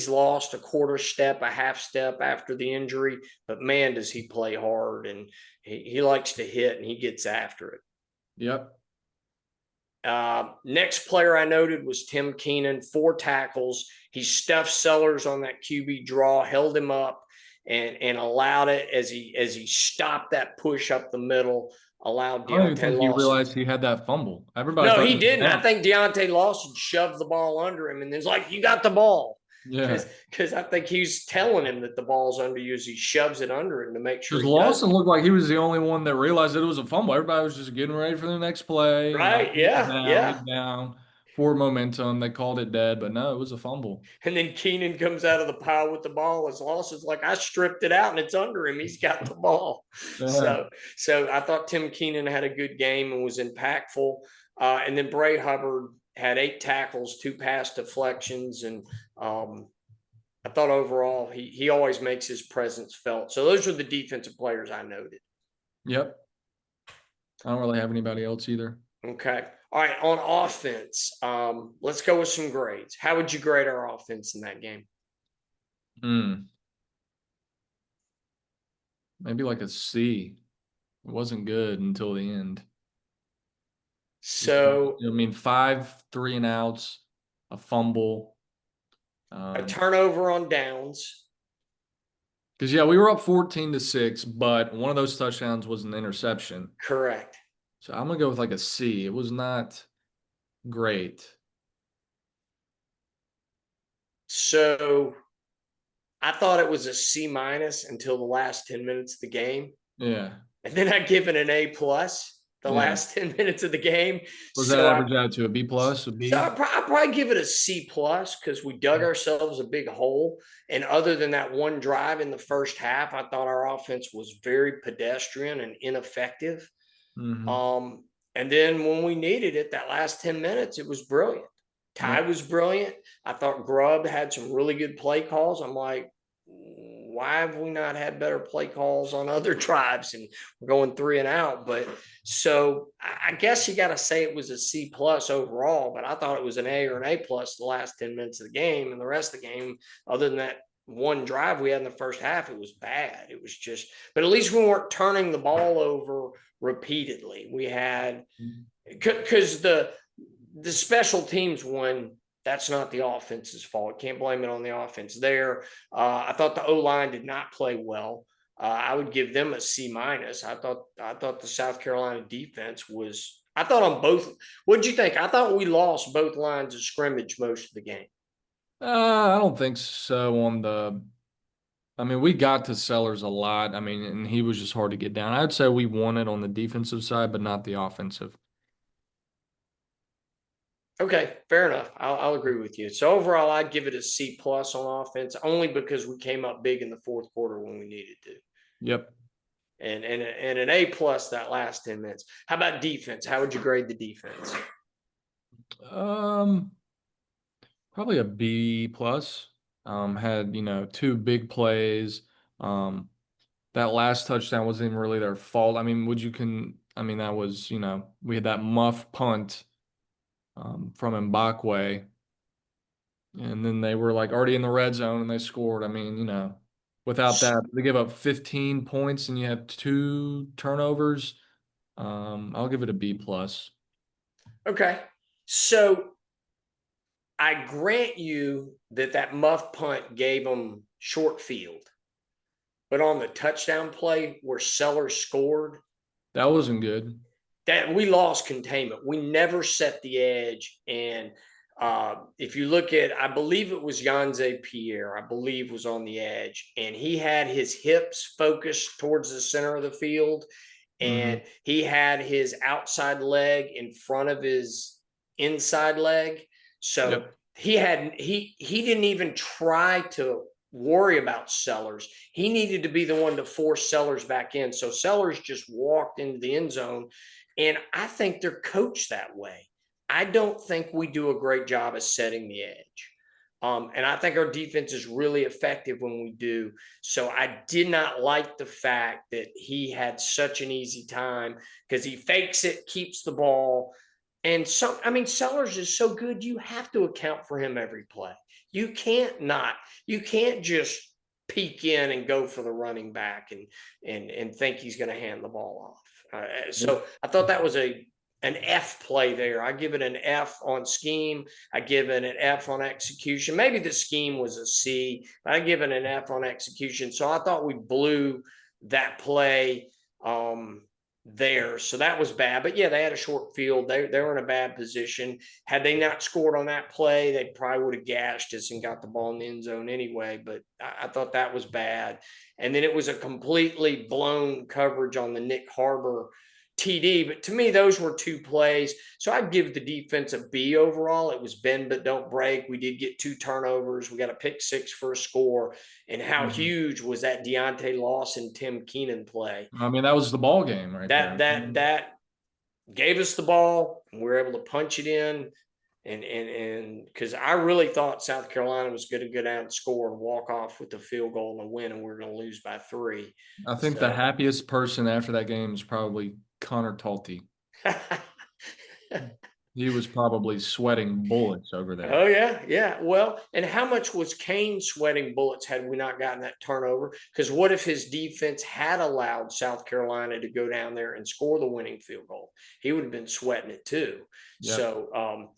lost a quarter step, a half step after the injury, but man, does he play hard, and he likes to hit and he gets after it. Yep. Next player I noted was Tim Keenan, 4 tackles. He stuffed Sellers on that QB draw, held him up, and allowed it as he stopped that push up the middle. Allowed I don't even Deontay think he Lawson. realized he had that fumble. Everybody. No, he didn't. I think Deontay Lawson shoved the ball under him, and it's like, you got the ball. Yeah. Because I think he's telling him that the ball's under you as he shoves it under him to make sure. Because Lawson looked like he was the only one that realized that it was a fumble. Everybody was just getting ready for the next play. Right? Yeah. Down. for momentum. They called it dead, but no, it was a fumble. And then Keenan comes out of the pile with the ball. As Lawson's like, I stripped it out and it's under him. He's got the ball. Yeah. So I thought Tim Keenan had a good game and was impactful. And then Bray Hubbard had 8 tackles, 2 pass deflections, and I thought overall he always makes his presence felt. So those are the defensive players I noted. Yep. I don't really have anybody else either. Okay. All right. On offense, let's go with some grades. How would you grade our offense in that game? Maybe like a C. It wasn't good until the end. So I mean, 5 3 and outs, a fumble. a turnover on downs. Because yeah, we were up 14-6, but one of those touchdowns was an interception. Correct. So I'm gonna go with like a C. It was not great. So I thought it was a C minus until the last 10 minutes of the game. Yeah. And then I give it an A plus the Yeah. last 10 minutes of the game. Was that average out to a B plus, a B? So I'll probably give it a C plus because we dug ourselves a big hole. And other than that one drive in the first half, I thought our offense was very pedestrian and ineffective. Mm-hmm. And then when we needed it, that last 10 minutes, it was brilliant. Ty Yep. was brilliant. I thought Grubb had some really good play calls. I'm like, why have we not had better play calls on other drives? And we're going 3 and out. But so I guess you got to say it was a C plus overall, but I thought it was an A or an A plus the last 10 minutes of the game. And the rest of the game, other than that one drive we had in the first half, it was bad. It was just, but at least we weren't turning the ball over repeatedly. We had, because the special teams one, that's not the offense's fault. Can't blame it on the offense there. I thought the O-line did not play well. I would give them a C minus. I thought the South Carolina defense was. I thought on both. What did you think? I thought we lost both lines of scrimmage most of the game. I don't think so I mean, we got to Sellers a lot. I mean, and he was just hard to get down. I'd say we won it on the defensive side, but not the offensive. Okay, fair enough. I'll agree with you. So overall, I'd give it a C plus on offense, only because we came up big in the fourth quarter when we needed to. Yep. And an A plus that last 10 minutes. How about defense? How would you grade the defense? Probably a B plus. Had, 2 big plays. That last touchdown wasn't even really their fault. I mean, that was, we had that muff punt from Mbakwe, and then they were like already in the red zone and they scored. I mean, without that, they give up 15 points and you have 2 turnovers. I'll give it a B plus. Okay. So I grant you that muff punt gave them short field. But on the touchdown play where Sellers scored, That wasn't good. that we lost containment. We never set the edge. And if you look at, I believe it was Yanze Pierre, I believe was on the edge, and he had his hips focused towards the center of the field, and he had his outside leg in front of his inside leg. So Yep. he didn't even try to worry about Sellers. He needed to be the one to force Sellers back in. So Sellers just walked into the end zone. And I think they're coached that way. I don't think we do a great job of setting the edge. And I think our defense is really effective when we do. So I did not like the fact that he had such an easy time because he fakes it, keeps the ball. And so, I mean, Sellers is so good, you have to account for him every play. You can't just peek in and go for the running back and think he's going to hand the ball off. So I thought that was an F play there. I give it an F on scheme. I give it an F on execution. Maybe the scheme was a C, but I give it an F on execution. So I thought we blew that play there. So that was bad. But yeah, they had a short field. They were in a bad position. Had they not scored on that play, they probably would have gashed us and got the ball in the end zone anyway. But I thought that was bad. And then it was a completely blown coverage on the Nick Harbor TD, but to me, those were two plays. So I'd give the defense a B overall. It was bend but don't break. We did get 2 turnovers. We got a pick 6 for a score. And how Mhm. huge was that Deontay Lawson, Tim Keenan play? I mean, that was the ball game right That there. that that gave us the ball, and we were able to punch it in. And because I really thought South Carolina was going to go down and score and walk off with the field goal and a win, and we are going to lose by 3. I think the So happiest person after that game is probably Connor Talty. He was probably sweating bullets over Oh there. yeah, yeah. Well, and how much was Kane sweating bullets had we not gotten that turnover? Because what if his defense had allowed South Carolina to go down there and score the winning field goal? He would have been sweating it too. Yep. So,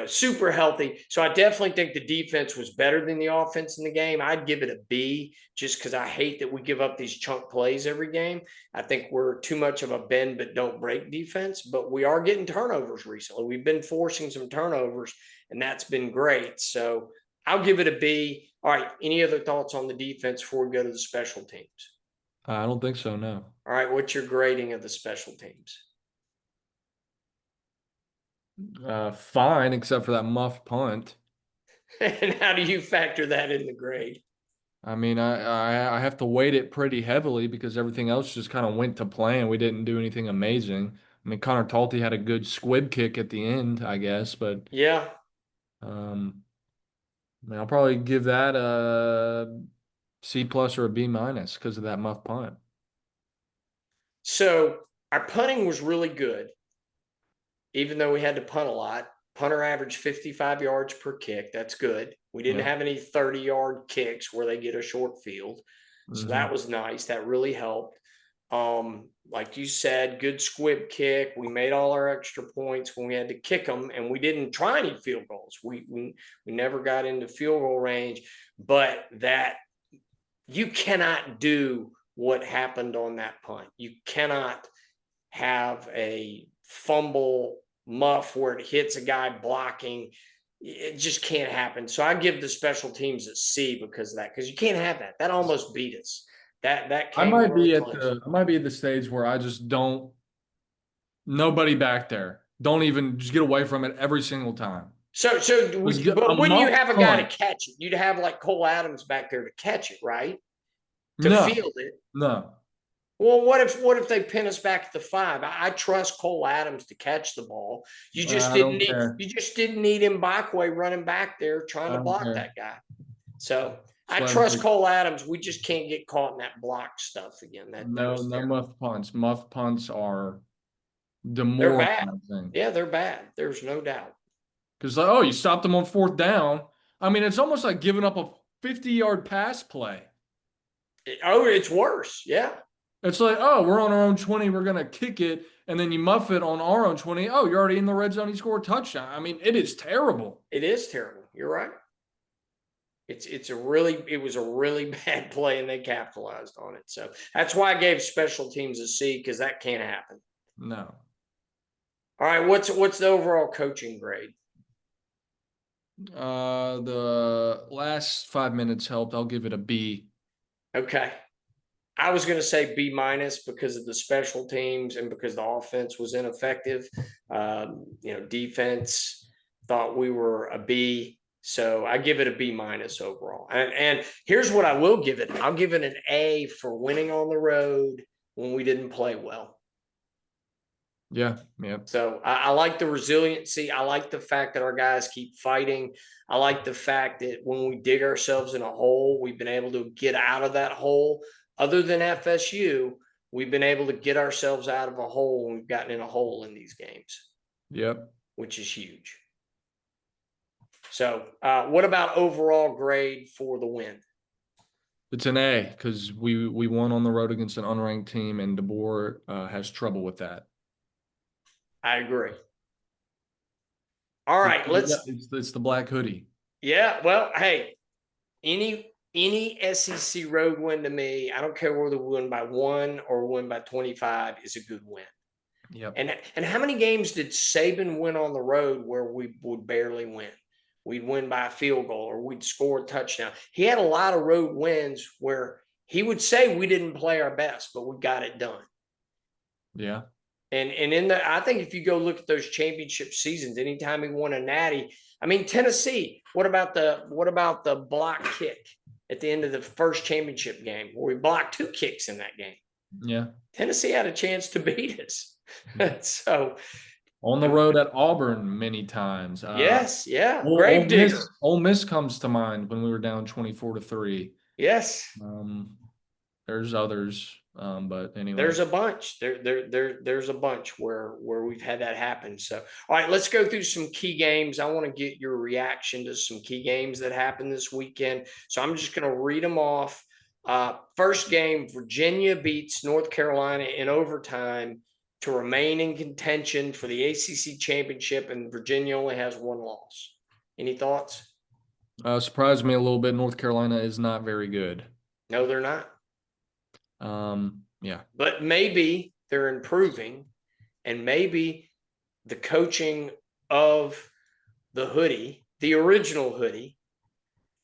super healthy. So I definitely think the defense was better than the offense in the game. I'd give it a B just because I hate that we give up these chunk plays every game. I think we're too much of a bend but don't break defense, but we are getting turnovers recently. We've been forcing some turnovers, and that's been great. So I'll give it a B. All right. Any other thoughts on the defense before we go to the special teams? I don't think so, no. All right. What's your grading of the special teams? Fine, except for that muff punt. And how do you factor that in the grade? I mean, I have to weight it pretty heavily because everything else just kind of went to plan. We didn't do anything amazing. I mean, Connor Talty had a good squib kick at the end, I guess, but Yeah. um, I mean, I'll probably give that a C plus or a B minus because of that muff punt. So our punting was really good, even though we had to punt a lot. Punter averaged 55 yards per kick. That's good. We didn't Yep. have any 30-yard kicks where they get a short field. So that Hmm. was nice. That really helped. Like you said, good squib kick. We made all our extra points when we had to kick them, and we didn't try any field goals. We never got into field goal range, but that you cannot do what happened on that punt. You cannot have a fumble muff where it hits a guy blocking. It just can't happen. So I give the special teams a C because of that, because you can't have that. That almost beat us. That came really close. I might be at the stage where I just don't nobody back there. Don't even just get away from it every single time. So would Just you, get a but wouldn't you muff have a guy to punt. catch it? You'd have like Cole Adams back there to catch it, right? To No, field it. no. Well, what if they pin us back at the 5? I trust Cole Adams to catch the ball. I don't care. You just didn't need Mbakwe running back there trying I to don't block care. that guy. So Just I let 'em trust take Cole Adams. We just can't get caught in that block stuff again. That no was no terrible. muff punts. Muff punts are They're bad. demoralizing. Yeah, they're bad. There's no doubt. Because like, oh, you stopped them on fourth down. I mean, it's almost like giving up a 50-yard pass play. It's worse. Yeah, It's like, oh, we're on our own 20, we're gonna kick it, and then you muff it on our own 20. Oh, you're already in the red zone, you score a touchdown. I mean, it is terrible. it is terrible. You're right. It was a really bad play, and they capitalized on it. So that's why I gave special teams a C, because that can't happen. No. All right, what's the overall coaching grade? The last 5 minutes helped. I'll give it a B. Okay. I was going to say B minus because of the special teams and because the offense was ineffective. Defense thought we were a B. So I give it a B minus overall. And here's what I will give it. I'll give it an A for winning on the road when we didn't play well. Yeah, yeah. So I like the resiliency. I like the fact that our guys keep fighting. I like the fact that when we dig ourselves in a hole, we've been able to get out of that hole. Other than FSU, we've been able to get ourselves out of a hole when we've gotten in a hole in these games, Yep. which is huge. So what about overall grade for the win? It's an A because we won on the road against an unranked team, and DeBoer has trouble with that. I agree. All right, It's the black hoodie. yeah, well, hey, any SEC road win to me, I don't care whether we win by 1 or win by 25, is a good win. Yep. And how many games did Saban win on the road where we would barely win? We'd win by a field goal or we'd score a touchdown. He had a lot of road wins where he would say we didn't play our best, but we got it done. Yeah. And I think if you go look at those championship seasons, anytime he won a natty, I mean Tennessee. What about the block kick at the end of the first championship game where we blocked 2 kicks in that game? Yeah. Tennessee had a chance to beat us. So On the road at Auburn many times. yes, yeah, Ole Gravedigger. Miss, Ole Miss comes to mind when we were down 24-3. Yes, Um, there's others, but anyway. there's a bunch. There's a bunch where we've had that happen. So, all right, let's go through some key games. I want to get your reaction to some key games that happened this weekend. So I'm just going to read them off. First game, Virginia beats North Carolina in overtime to remain in contention for the ACC championship, and Virginia only has 1 loss. Any thoughts? Surprised me a little bit. North Carolina is not very good. No, they're not. Yeah. But maybe they're improving, and maybe the coaching of the hoodie, the original hoodie,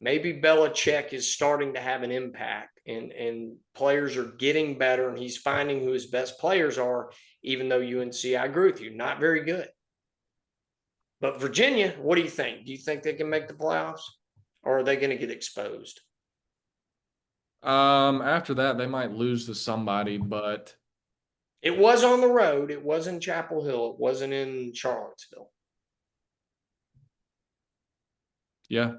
maybe Belichick is starting to have an impact, and players are getting better, and he's finding who his best players are, even though UNC, I agree with you, not very good. But Virginia, what do you think? Do you think they can make the playoffs, or are they going to get exposed? After that, they might lose to somebody, but It was on the road. It was in Chapel Hill. It wasn't in Charlottesville. yeah.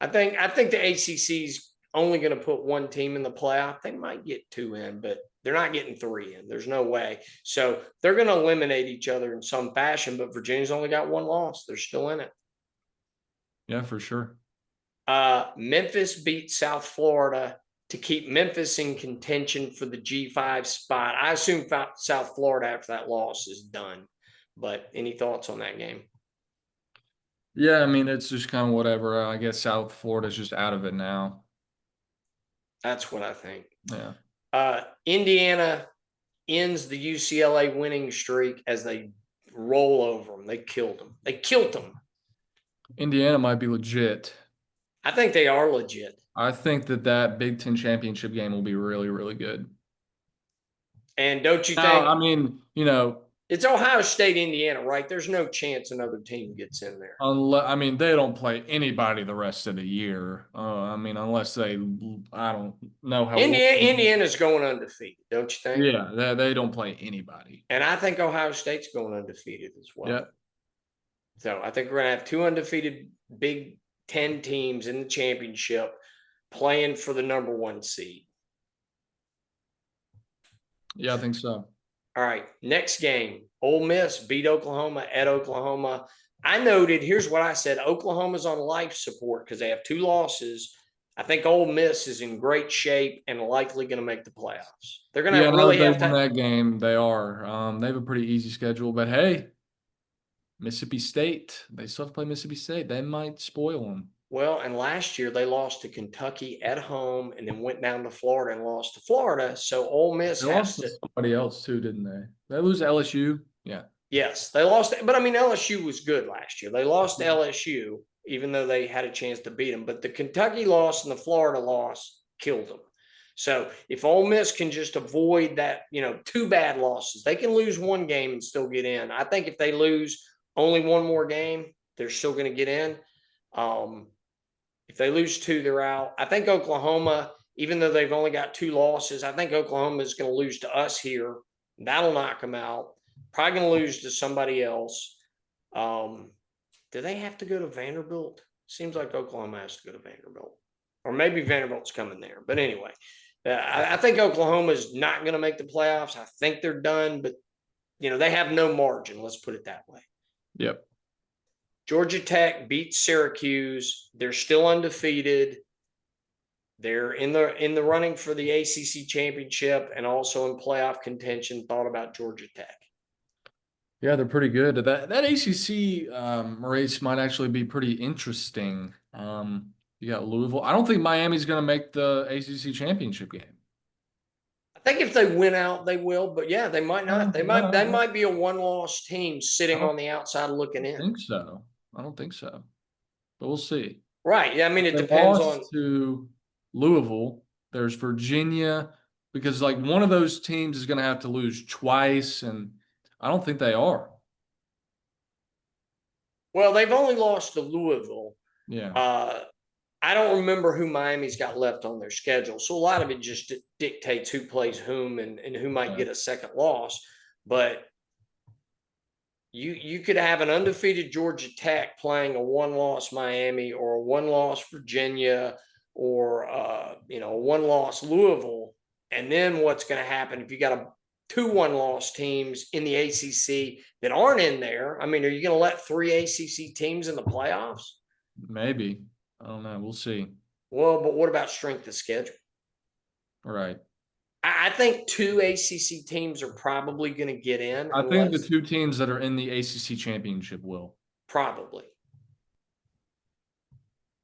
I think the ACC's only going to put 1 team in the playoff. They might get 2 in, but they're not getting 3 in. There's no way. So they're going to eliminate each other in some fashion, but Virginia's only got 1 loss. They're still in it. Yeah, for sure. Memphis beat South Florida to keep Memphis in contention for the G5 spot. I assume South Florida after that loss is done. But any thoughts on that game? Yeah, I mean, it's just kind of whatever. I guess South Florida's just out of it now. That's what I think. Yeah. Indiana ends the UCLA winning streak as they roll over them. They killed them. They killed them. Indiana might be legit. I think they are legit. I think that Big Ten championship game will be really, really good. And don't you Now, I think mean, it's Ohio State, Indiana, right? There's no chance another team gets in there. I mean, they don't play anybody the rest of the year. I mean, unless I don't know how. Indiana's going undefeated, don't you think? Yeah, they don't play anybody. And I think Ohio State's going undefeated as well. Yeah. So I think we're going to have 2 undefeated Big Ten teams in the championship playing for the number 1 seed. Yeah, I think so. All right, next game. Ole Miss beat Oklahoma at Oklahoma. I noted, here's what I said. Oklahoma's on life support because they have 2 losses. I think Ole Miss is in great shape and likely going to make the playoffs. They're going to really have to win that game. They are. They have a pretty easy schedule, but hey, Mississippi State. They still have to play Mississippi State. They might spoil them. Well, and last year they lost to Kentucky at home and then went down to Florida and lost to Florida. So Ole Miss They has lost to somebody else too, didn't they? They lose to LSU. Yeah. Yes, they lost, but I mean LSU was good last year. They lost to LSU, even though they had a chance to beat them. But the Kentucky loss and the Florida loss killed them. So if Ole Miss can just avoid that, 2 bad losses, they can lose 1 game and still get in. I think if they lose only 1 more game, they're still going to get in. If they lose 2, they're out. I think Oklahoma, even though they've only got 2 losses, I think Oklahoma is going to lose to us here. That'll knock them out. Probably going to lose to somebody else. Do they have to go to Vanderbilt? Seems like Oklahoma has to go to Vanderbilt. Or maybe Vanderbilt's coming there. But anyway, I think Oklahoma is not going to make the playoffs. I think they're done, but, they have no margin. Let's put it that way. Yep. Georgia Tech beats Syracuse. They're still undefeated. They're in the running for the ACC championship and also in playoff contention. Thought about Georgia Tech. Yeah, they're pretty good. That ACC race might actually be pretty interesting. You got Louisville. I don't think Miami's going to make the ACC championship game. I think if they win out, they will. But yeah, they might not. They might be a 1-loss team sitting on the outside looking in. I think so. I don't think so, but we'll see. Right. Yeah. I mean, it depends on to Louisville. There's Virginia, because like one of those teams is going to have to lose twice, and I don't think they are. Well, they've only lost to Louisville. Yeah, Uh, I don't remember who Miami's got left on their schedule. So a lot of it just dictates who plays whom and who might yeah. get a second loss. But you could have an undefeated Georgia Tech playing a one-loss Miami or a one-loss Virginia or a one-loss Louisville. And then what's going to happen if you got a two one-loss teams in the ACC that aren't in there? I mean, are you going to let three ACC teams in the playoffs? Maybe. I don't know. We'll see. Well, but what about strength of schedule? All right. I think two ACC teams are probably going to get in I think the unless two teams that are in the ACC championship will. probably.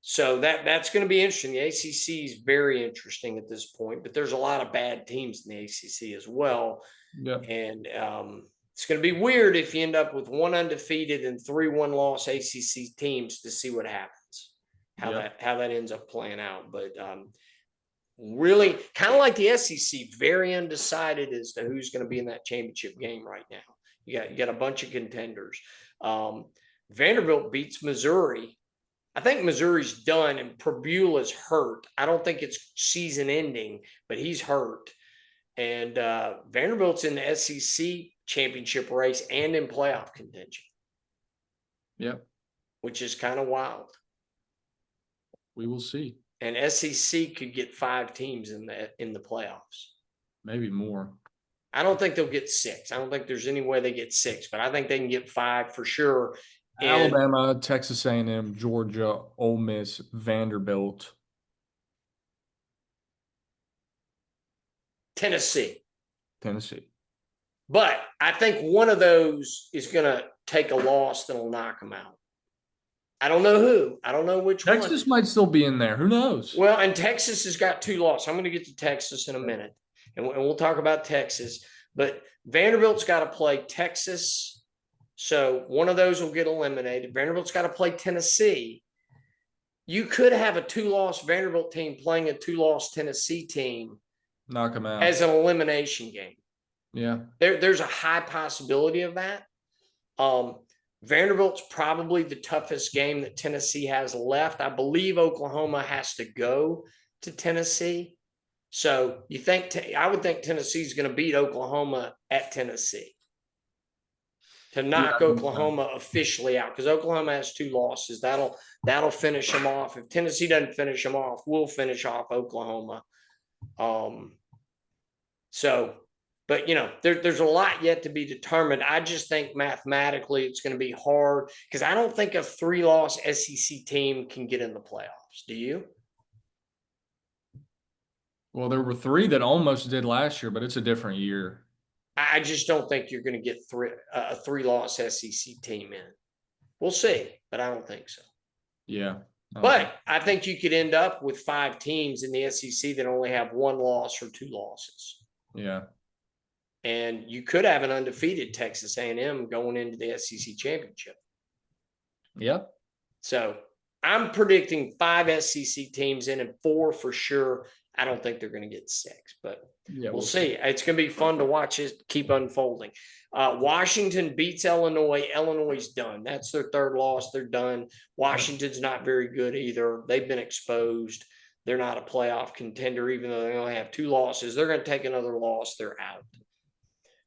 So that's going to be interesting. The ACC is very interesting at this point, but there's a lot of bad teams in the ACC as well. Yeah. And it's going to be weird if you end up with one undefeated and three one-loss ACC teams to see what happens, how that ends up playing out. But really, kind of like the SEC, very undecided as to who's going to be in that championship game right now. You got a bunch of contenders. Vanderbilt beats Missouri. I think Missouri's done and Purbuella's hurt. I don't think it's season ending, but he's hurt. And Vanderbilt's in the SEC championship race and in playoff contention. Yep. Which is kind of wild. We will see. And SEC could get 5 teams in the playoffs. Maybe more. I don't think they'll get 6. I don't think there's any way they get 6, but I think they can get 5 for sure. And Alabama, Texas A&M, Georgia, Ole Miss, Vanderbilt, Tennessee. But I think one of those is going to take a loss that'll knock them out. I don't know who. I don't know which one. Texas might still be in there. Who knows? Well, and Texas has got 2 losses. I'm going to get to Texas in a minute, and we'll talk about Texas. But Vanderbilt's got to play Texas. So one of those will get eliminated. Vanderbilt's got to play Tennessee. You could have a 2-loss Vanderbilt team playing a 2-loss Tennessee team. Knock them out. As an elimination game. Yeah. There's a high possibility of that. Vanderbilt's probably the toughest game that Tennessee has left. I believe Oklahoma has to go to Tennessee. So I would think Tennessee's going to beat Oklahoma at Tennessee to knock Oklahoma officially out, because Oklahoma has 2 losses. That'll finish them off. If Tennessee doesn't finish them off, we'll finish off Oklahoma. But there's a lot yet to be determined. I just think mathematically it's going to be hard, because I don't think a 3-loss SEC team can get in the playoffs. Do you? Well, there were 3 that almost did last year, but it's a different year. I just don't think you're going to get a 3-loss SEC team in. We'll see, but I don't think so. Yeah. But I think you could end up with 5 teams in the SEC that only have 1 loss or 2 losses. Yeah. And you could have an undefeated Texas A&M going into the SEC championship. Yep. So I'm predicting 5 SEC teams in and 4 for sure. I don't think they're going to get 6, but we'll see. It's going to be fun to watch it keep unfolding. Washington beats Illinois. Illinois is done. That's their 3rd loss. They're done. Washington's not very good either. They've been exposed. They're not a playoff contender, even though they only have 2 losses. They're going to take another loss. They're out.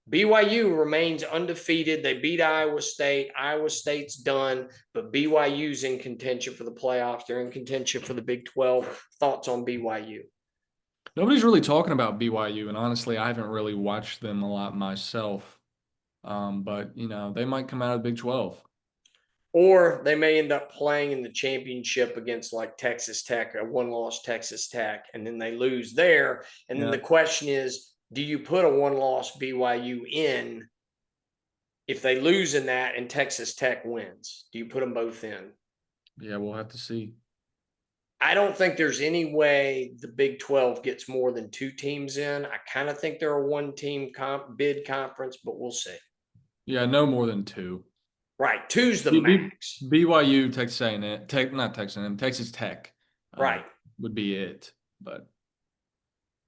BYU remains undefeated. They beat Iowa State. Iowa State's done, but BYU's in contention for the playoffs. They're in contention for the Big 12. Thoughts on BYU? Nobody's really talking about BYU, and honestly, I haven't really watched them a lot myself. But they might come out of the Big 12. Or they may end up playing in the championship against like Texas Tech, a 1-loss Texas Tech, and then they lose there. And then the question is, do you put a 1-loss BYU in if they lose in that and Texas Tech wins? Do you put them both in? Yeah, we'll have to see. I don't think there's any way the Big 12 gets more than 2 teams in. I kind of think they're a 1-team bid conference, but we'll see. Yeah, no more than 2. Right, 2's the max. BYU, Texas A&M, not Texas A&M, Texas Tech. Right. Would be it, but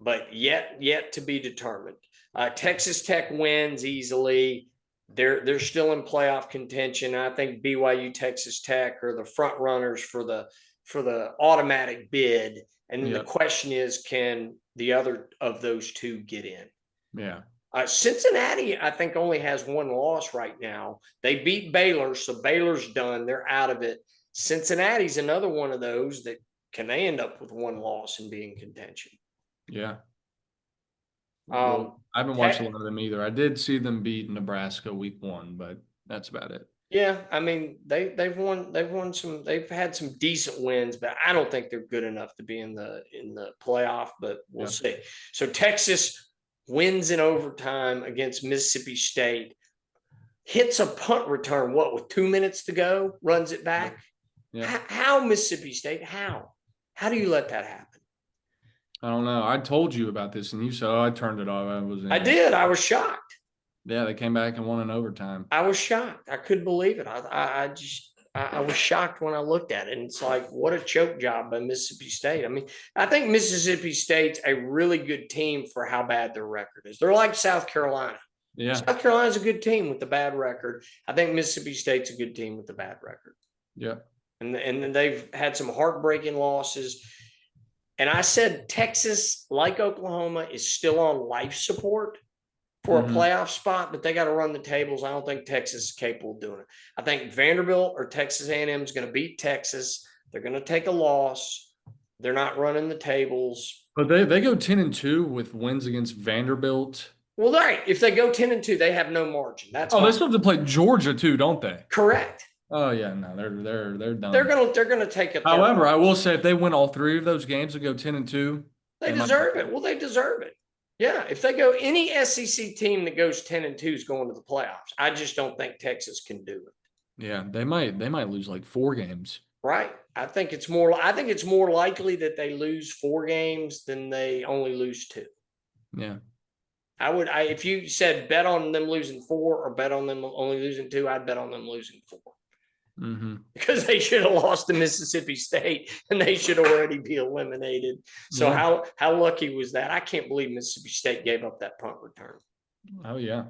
but yet to be determined. Texas Tech wins easily. They're still in playoff contention. I think BYU, Texas Tech are the front runners for the automatic bid. And then the Yep. question is, can the other of those two get in? Yeah. Cincinnati, I think, only has one loss right now. They beat Baylor, so Baylor's done. They're out of it. Cincinnati's another one of those that can they end up with one loss and be in contention. Yeah. Well, I haven't watched a lot of them either. I did see them beat Nebraska week 1, but that's about it. Yeah, I mean they've had some decent wins, but I don't think they're good enough to be in the playoff. But we'll see. So Texas wins in overtime against Mississippi State, hits a punt return, with 2 minutes to go, runs it back. Yeah. How Mississippi State? How do you let that happen? I don't know. I told you about this, and you said, "Oh, I turned it off." I did. I was shocked. Yeah, they came back and won in overtime. I was shocked. I couldn't believe it. I was shocked when I looked at it. And it's like, what a choke job by Mississippi State. I mean, I think Mississippi State's a really good team for how bad their record is. They're like South Carolina. Yeah. South Carolina's a good team with the bad record. I think Mississippi State's a good team with the bad record. Yeah. And then they've had some heartbreaking losses. And I said Texas, like Oklahoma, is still on life support for a playoff spot, but they got to run the tables. I don't think Texas is capable of doing it. I think Vanderbilt or Texas A&M is going to beat Texas. They're going to take a loss. They're not running the tables. But they go 10-2 with wins against Vanderbilt. Well, right. If they go 10-2, they have no margin. That's they still have to play Georgia too, don't they? Correct. Oh yeah, no, they're done. They're gonna take it. However, I will say if they win all 3 of those games and go 10-2, they deserve it. Well, they deserve it. Yeah, if they go, any SEC team that goes 10-2 is going to the playoffs. I just don't think Texas can do it. Yeah, they might lose like 4 games. Right. I think it's more likely that they lose 4 games than they only lose 2. Yeah. If you said bet on them losing 4 or bet on them only losing 2, I'd bet on them losing 4. Because they should have lost to Mississippi State and they should already be eliminated. So how lucky was that? I can't believe Mississippi State gave up that punt return. Oh yeah.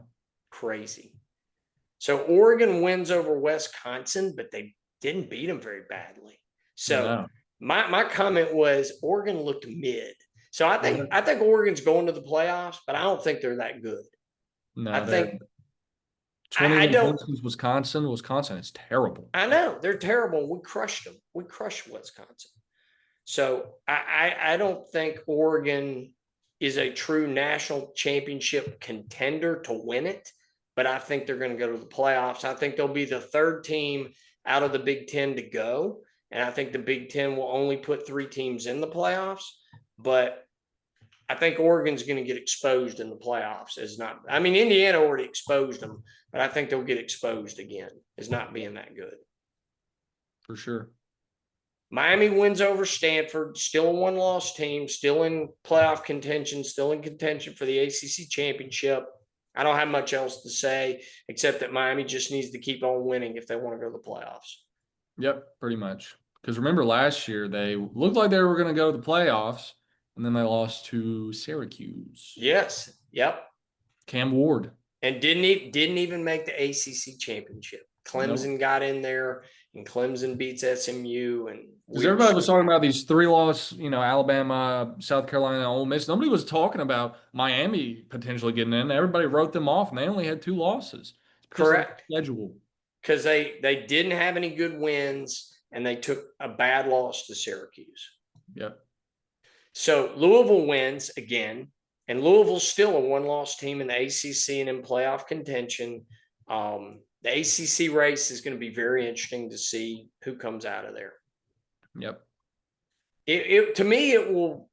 Crazy. So Oregon wins over Wisconsin, but they didn't beat them very badly. So my comment was Oregon looked mid. So I think Oregon's going to the playoffs, but I don't think they're that good. No, I think 20 wins against Wisconsin. Wisconsin is terrible. I know they're terrible. We crushed them. We crushed Wisconsin. So I don't think Oregon is a true national championship contender to win it, but I think they're going to go to the playoffs. I think they'll be the 3rd team out of the Big Ten to go. And I think the Big Ten will only put 3 teams in the playoffs, but I think Oregon's going to get exposed in the playoffs Indiana already exposed them, but I think they'll get exposed again as not being that good. For sure. Miami wins over Stanford, still a 1-loss team, still in playoff contention, still in contention for the ACC championship. I don't have much else to say except that Miami just needs to keep on winning if they want to go to the playoffs. Yep, pretty much. Because remember last year, they looked like they were going to go to the playoffs, and then they lost to Syracuse. Yes. Yep. Cam Ward. And didn't even make the ACC championship. Clemson got in there, and Clemson beats SMU. And because everybody was talking about these 3-loss, Alabama, South Carolina, Ole Miss. Nobody was talking about Miami potentially getting in. Everybody wrote them off, and they only had 2 losses. Correct. Schedule. Because they didn't have any good wins, and they took a bad loss to Syracuse. Yep. So Louisville wins again, and Louisville's still a 1-loss team in the ACC and in playoff contention. The ACC race is going to be very interesting to see who comes out of there. Yep. To me, it will.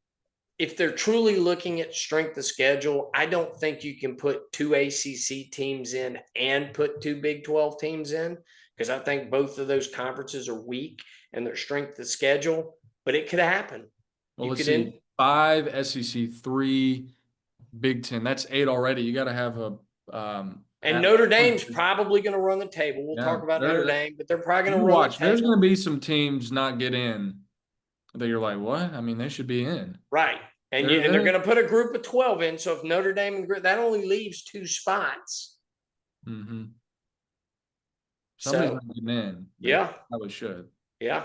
If they're truly looking at strength of schedule, I don't think you can put 2 ACC teams in and put 2 Big 12 teams in, because I think both of those conferences are weak in their strength of schedule. But it could happen. Well, let's see. 5 SEC, 3 Big 10. That's 8 already. You got to have a. And Notre Dame's probably going to run the table. We'll talk about Notre Dame, but they're probably going to run the table. There's going to be some teams not get in that you're like, what? I mean, they should be in. Right. And they're They're going to put a group of 12 in. So if Notre Dame and that only leaves 2 spots. mm-hmm. Somebody's So not getting in. They yeah, probably should. yeah.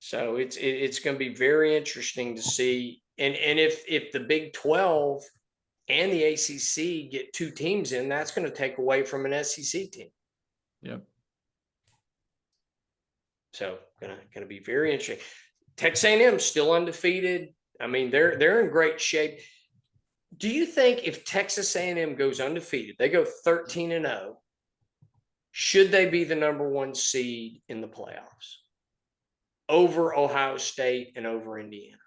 So it's going to be very interesting to see. And if the Big 12 and the ACC get 2 teams in, that's going to take away from an SEC team. Yep. So gonna be very interesting. Texas A&M still undefeated. I mean, they're in great shape. Do you think if Texas A&M goes undefeated, they go 13-0, should they be the number 1 seed in the playoffs over Ohio State and over Indiana?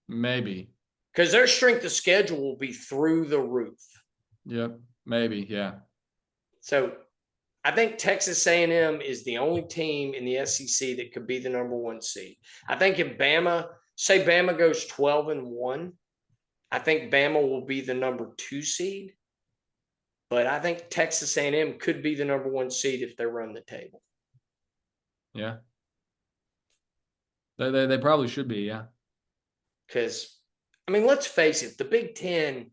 Maybe. Because their strength of schedule will be through the roof. Yep. Maybe. Yeah. So I think Texas A&M is the only team in the SEC that could be the number 1 seed. I think if Bama goes 12-1, I think Bama will be the number 2 seed. But I think Texas A&M could be the number 1 seed if they run the table. Yeah. They probably should be. Yeah. Because, I mean, let's face it, the Big Ten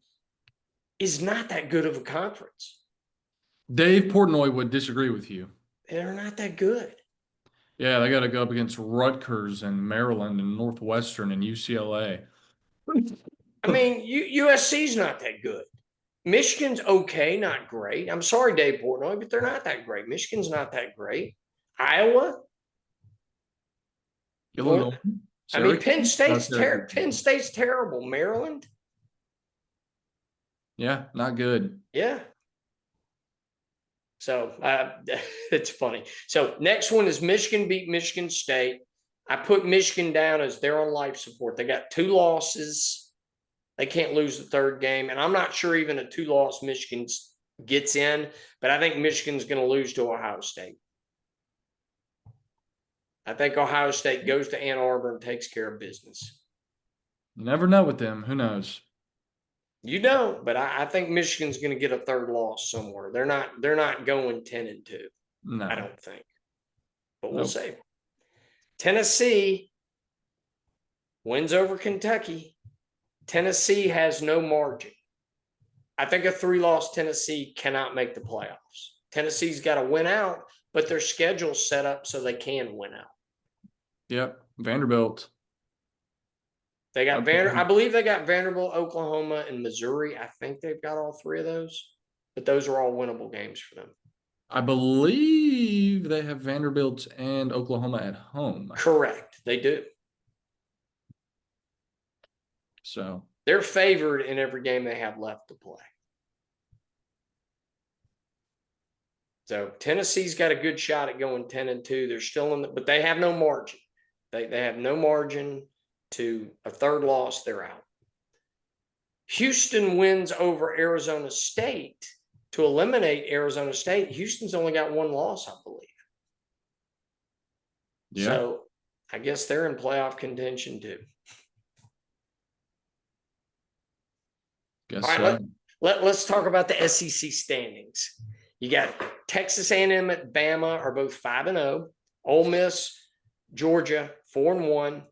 is not that good of a conference. Dave Portnoy would disagree with you. They're not that good. Yeah, they got to go up against Rutgers and Maryland and Northwestern and UCLA. I mean, USC's not that good. Michigan's okay, not great. I'm sorry, Dave Portnoy, but they're not that great. Michigan's not that great. Iowa. Illinois. I mean, Syracuse. Penn State's terrible. Maryland. Yeah, not good. Yeah. So it's funny. So next one is Michigan beat Michigan State. I put Michigan down as they're on life support. They got 2 losses. They can't lose the 3rd game. And I'm not sure even a 2-loss Michigan gets in, but I think Michigan's going to lose to Ohio State. I think Ohio State goes to Ann Arbor and takes care of business. You never know with them. Who knows? You don't, but I think Michigan's going to get a 3rd loss somewhere. They're not going 10-2. No. I don't think. But we'll Nope. see. Tennessee wins over Kentucky. Tennessee has no margin. I think a 3-loss Tennessee cannot make the playoffs. Tennessee's got to win out, but their schedule's set up so they can win out. Yep. Vanderbilt. They got I believe they got Vanderbilt, Oklahoma, and Missouri. I think they've got all 3 of those, but those are all winnable games for them. I believe they have Vanderbilt and Oklahoma at home. Correct. They do. So they're favored in every game they have left to play. So Tennessee's got a good shot at going 10-2. They're still in but they have no margin. They have no margin to a 3rd loss. They're out. Houston wins over Arizona State to eliminate Arizona State. Houston's only got 1 loss, I believe. yeah. So I guess they're in playoff contention too. Guess all right, let's talk about the SEC standings. You got Texas A&M at Bama are both 5-0. Ole Miss, Georgia 4-1.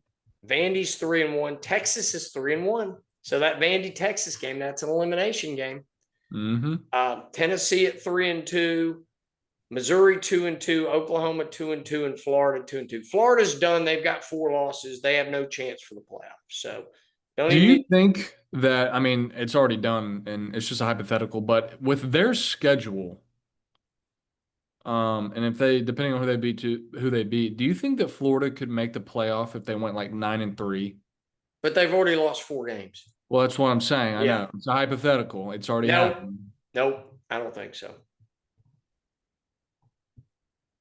Vandy's 3-1. Texas is 3-1. So that Vandy Texas game, that's an elimination game. Mm-hmm. Tennessee at 3-2. Missouri 2-2. Oklahoma 2-2, and Florida 2-2. Florida's done. They've got 4 losses. They have no chance for the playoffs. So do you think that, I mean, it's already done and it's just a hypothetical, but with their schedule, and if they, depending on who they beat, do you think that Florida could make the playoff if they went like 9-3? But they've already lost 4 games. Well, that's what I'm saying. I know it's a hypothetical. It's already happened. Nope. I don't think so.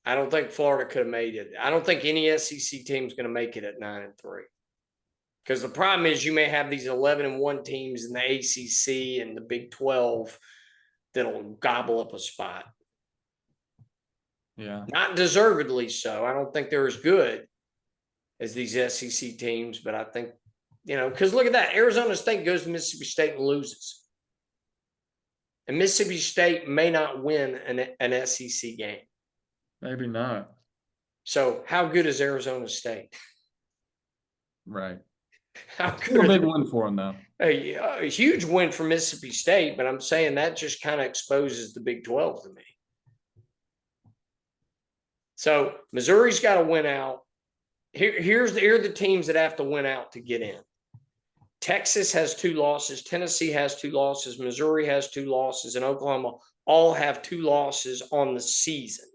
I don't think Florida could have made it. I don't think any SEC team is going to make it at 9-3. Because the problem is you may have these 11-1 teams in the ACC and the Big 12 that'll gobble up a spot. Yeah. Not deservedly so. I don't think they're as good as these SEC teams, but I think, because look at that. Arizona State goes to Mississippi State and loses. And Mississippi State may not win an SEC game. Maybe not. So how good is Arizona State? Right. How Still good a are big they? win for him though. A huge win for Mississippi State, but I'm saying that just kind of exposes the Big 12 to me. So Missouri's got to win out. Here are the teams that have to win out to get in. Texas has 2 losses. Tennessee has 2 losses. Missouri has 2 losses, and Oklahoma all have 2 losses on the season.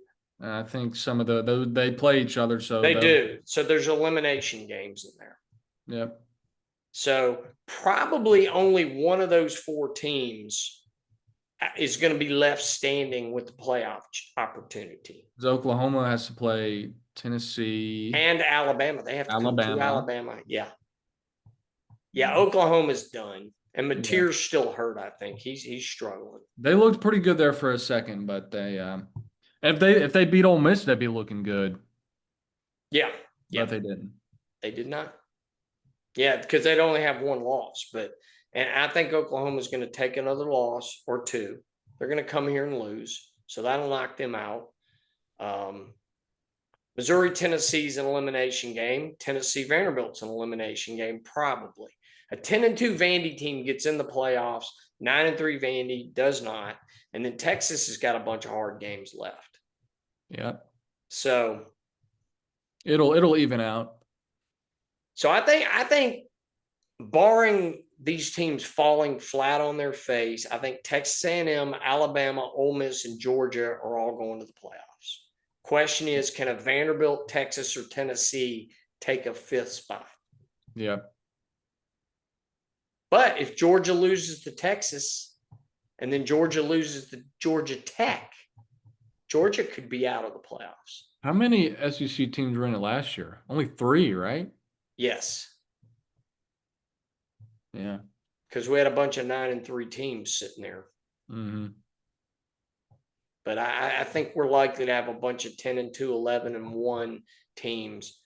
I think some of they play each other, so They do. So there's elimination games in there. Yep. So probably only one of those 4 teams is going to be left standing with the playoff opportunity. Oklahoma has to play Tennessee And Alabama. They have to come to Alabama. Alabama. Yeah. Yeah, Oklahoma's done. And Yeah. Mateer's still hurt, I think. He's struggling. They looked pretty good there for a second, but if they beat Ole Miss, they'd be looking good. Yeah. Yeah. But they didn't. They did not. Yeah, because they'd only have 1 loss. And I think Oklahoma's going to take another loss or 2. They're going to come here and lose. So that'll knock them out. Missouri, Tennessee's an elimination game. Tennessee, Vanderbilt's an elimination game, probably. A 10-2 Vandy team gets in the playoffs. 9-3 Vandy does not. And then Texas has got a bunch of hard games left. Yeah. So It'll even out. So I think barring these teams falling flat on their face, I think Texas A&M, Alabama, Ole Miss, and Georgia are all going to the playoffs. Question is, can a Vanderbilt, Texas, or Tennessee take a 5th spot? Yeah. But if Georgia loses to Texas and then Georgia loses to Georgia Tech, Georgia could be out of the playoffs. How many SEC teams were in it last year? Only 3, right? Yes. Yeah. Because we had a bunch of 9-3 teams sitting there. Mm-hmm. But I think we're likely to have a bunch of 10-2, 11-1 teams.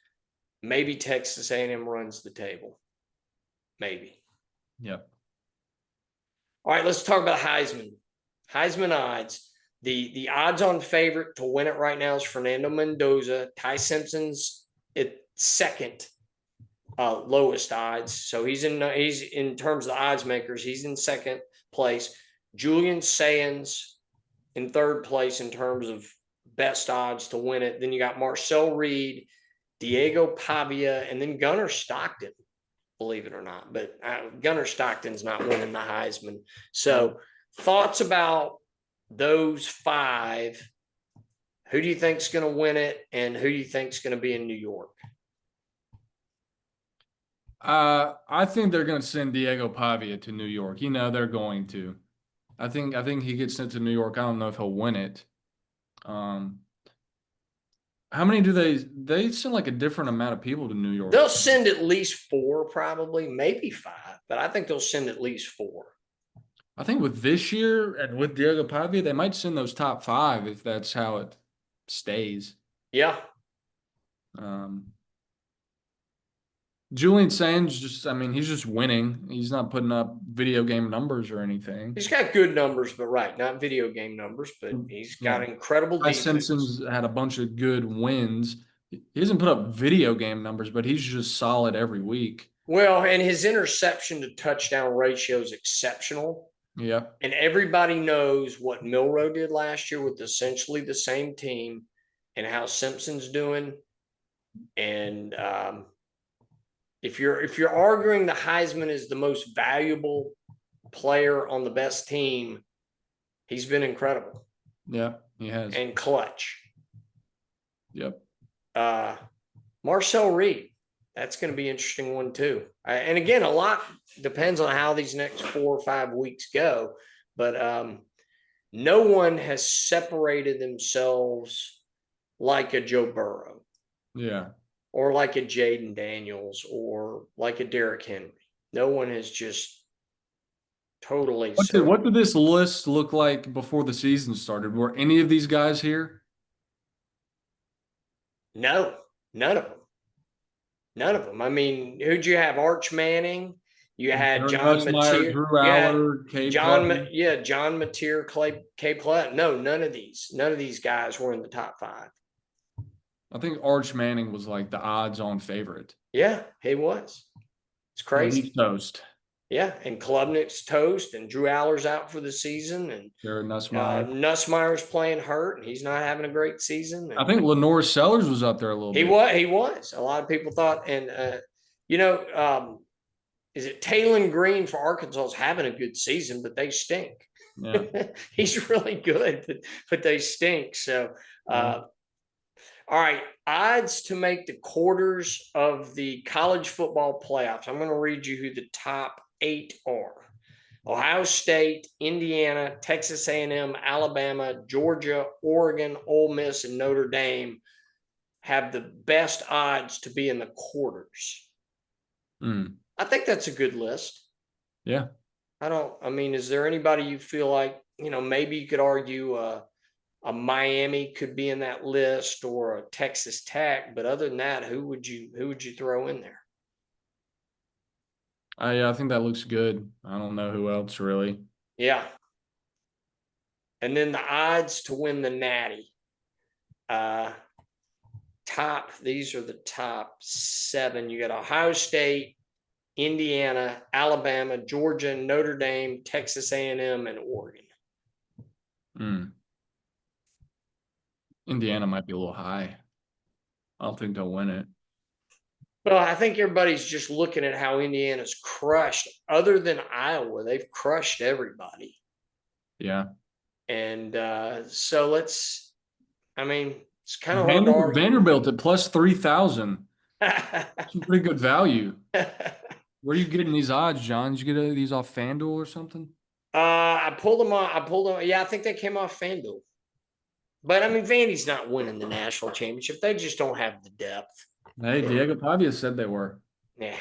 Maybe Texas A&M runs the table. Maybe. Yep. All right, let's talk about Heisman. Heisman odds. The odds-on favorite to win it right now is Fernando Mendoza. Ty Simpson's at second lowest odds. So he's in terms of the odds makers, he's in second place. Julian Sands in third place in terms of best odds to win it. Then you got Marcel Reed, Diego Pavia, and then Gunnar Stockton, believe it or not. But Gunnar Stockton's not winning the Heisman. So thoughts about those 5. Who do you think is going to win it, and who do you think is going to be in New York? I think they're going to send Diego Pavia to New York. They're going to. I think he gets sent to New York. I don't know if he'll win it. How many do they send like a different amount of people to New York? They'll send at least 4, probably, maybe 5, but I think they'll send at least 4. I think with this year and with Diego Pavia, they might send those top 5 if that's how it stays. Yeah. Julian Sands he's just winning. He's not putting up video game numbers or anything. He's got good numbers, but not video game numbers, but he's got incredible defense. Simpson's had a bunch of good wins. He doesn't put up video game numbers, but he's just solid every week. Well, and his interception to touchdown ratio is exceptional. Yeah. And everybody knows what Milroe did last year with essentially the same team and how Simpson's doing. And if you're arguing the Heisman is the most valuable player on the best team, he's been incredible. Yeah, he has. And clutch. Yep. Marcel Reed, that's going to be an interesting one too. And again, a lot depends on how these next 4 or 5 weeks go. But no one has separated themselves like a Joe Burrow. Yeah. Or like a Jaden Daniels or like a Derrick Henry. No one has just totally. What did this list look like before the season started? Were any of these guys here? No, none of them. None of them. I mean, who'd you have? Arch Manning. You had John Mateer. Drew Aller, John Mateer, K. Platt. No, none of these. None of these guys were in the top 5. I think Arch Manning was like the odds-on favorite. Yeah, he was. It's Yeah, he's crazy. toast. Yeah, and Klubnik's toast, and Drew Aller's out for the season, and Jared Nussmeier. Nussmeier's playing hurt, and he's not having a great season. I And think Lenore Sellers was up there a little bit. he was. A lot of people thought, and you know, is it Talon Green for Arkansas is having a good season, but they stink. Yeah. He's really good, but they stink. So, Yeah. all right, odds to make the quarters of the college football playoffs. I'm going to read you who the top 8 are. Ohio State, Indiana, Texas A&M, Alabama, Georgia, Oregon, Ole Miss, and Notre Dame have the best odds to be in the quarters. Mm. I think that's a good list. Yeah. I mean, is there anybody you feel like, maybe you could argue a Miami could be in that list or a Texas Tech, but other than that, who would you throw in there? I think that looks good. I don't know who else really. Yeah. And then the odds to win the Natty. These are the top 7. You got Ohio State, Indiana, Alabama, Georgia, Notre Dame, Texas A&M, and Oregon. Mm. Indiana might be a little high. I don't think they'll win it. Well, I think everybody's just looking at how Indiana's crushed. Other than Iowa, they've crushed everybody. Yeah. And so it's kind of hard to argue. Vanderbilt at plus 3,000. Some pretty good value. Where are you getting these odds, John? Did you get these off FanDuel or something? I pulled them on. Yeah, I think they came off FanDuel. But I mean, Vandy's not winning the national championship. They just don't have the depth. Hey, Diego Pavia said they were. Yeah.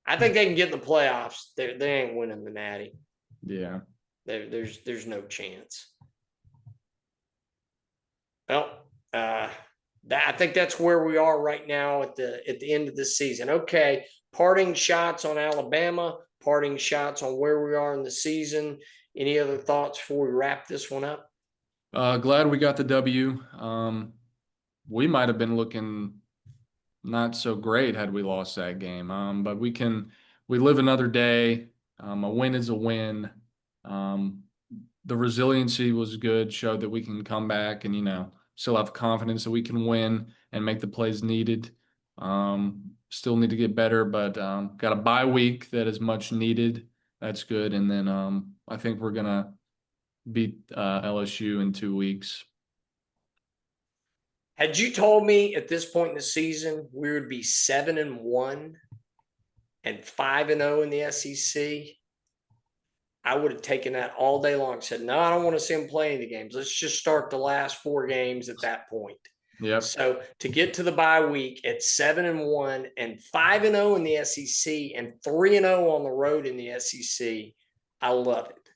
I think they can get in the playoffs. They ain't winning the Natty. Yeah. There's no chance. Well, I think that's where we are right now at the end of the season. Okay, parting shots on Alabama, parting shots on where we are in the season. Any other thoughts before we wrap this one up? Glad we got the W. We might have been looking not so great had we lost that game. But we live another day. A win is a win. The resiliency was good, showed that we can come back and, still have confidence that we can win and make the plays needed. Still need to get better, but got a bye week that is much needed. That's good. And then I think we're gonna beat LSU in 2 weeks. Had you told me at this point in the season we would be 7-1 and 5-0 in the SEC, I would have taken that all day long. Said, no, I don't want to see them play any games. Let's just start the last 4 games at that point. Yep. So to get to the bye week at 7-1 and 5-0 in the SEC and 3-0 on the road in the SEC, I love it.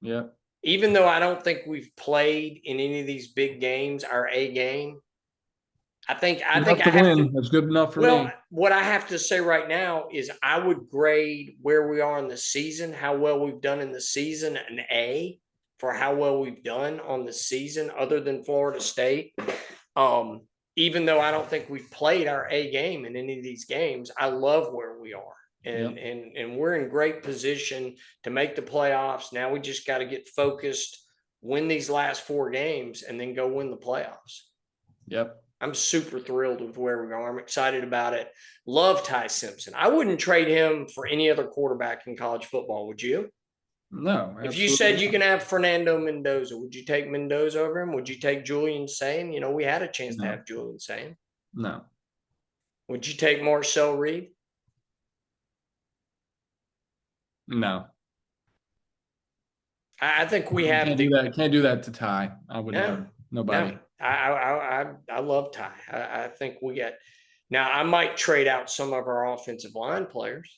Yep. Even though I don't think we've played in any of these big games, our A game, I think I have to. That's good enough for Well, me. what I have to say right now is I would grade where we are in the season, how well we've done in the season, an A for how well we've done on the season, other than Florida State. Even though I don't think we've played our A game in any of these games, I love where we are. And we're in great position to make the playoffs. Now we just got to get focused, win these last 4 games, and then go win the playoffs. Yep. I'm super thrilled with where we are. I'm excited about it. Love Ty Simpson. I wouldn't trade him for any other quarterback in college football, would you? No. If you said you can have Fernando Mendoza, would you take Mendoza over him? Would you take Julian Sain? We had a chance to have Julian Sain. No. Would you take Marcel Reed? No. I think we have can't do that. Can't do that to Ty. I would never. Nobody. No, I love Ty. I think we get. Now I might trade out some of our offensive line players.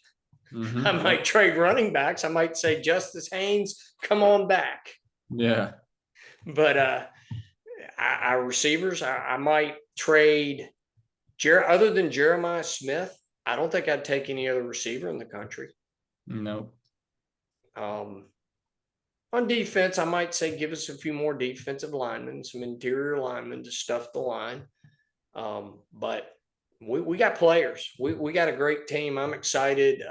Mm-hmm. I might trade running backs. I might say Justice Haynes, come on back. Yeah. But our receivers, I might trade. Other than Jeremiah Smith, I don't think I'd take any other receiver in the country. No. On defense, I might say give us a few more defensive linemen, some interior linemen to stuff the line. But we got players. We got a great team. I'm excited.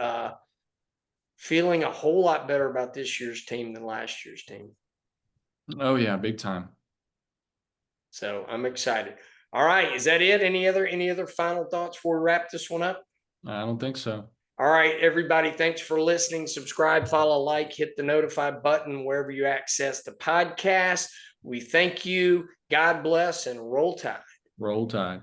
Feeling a whole lot better about this year's team than last year's team. Oh yeah, big time. So I'm excited. All right, is that it? Any other final thoughts before we wrap this one up? I don't think so. All right, everybody, thanks for listening. Subscribe, follow, like, hit the notify button wherever you access the podcast. We thank you. God bless and roll tide. Roll Tide.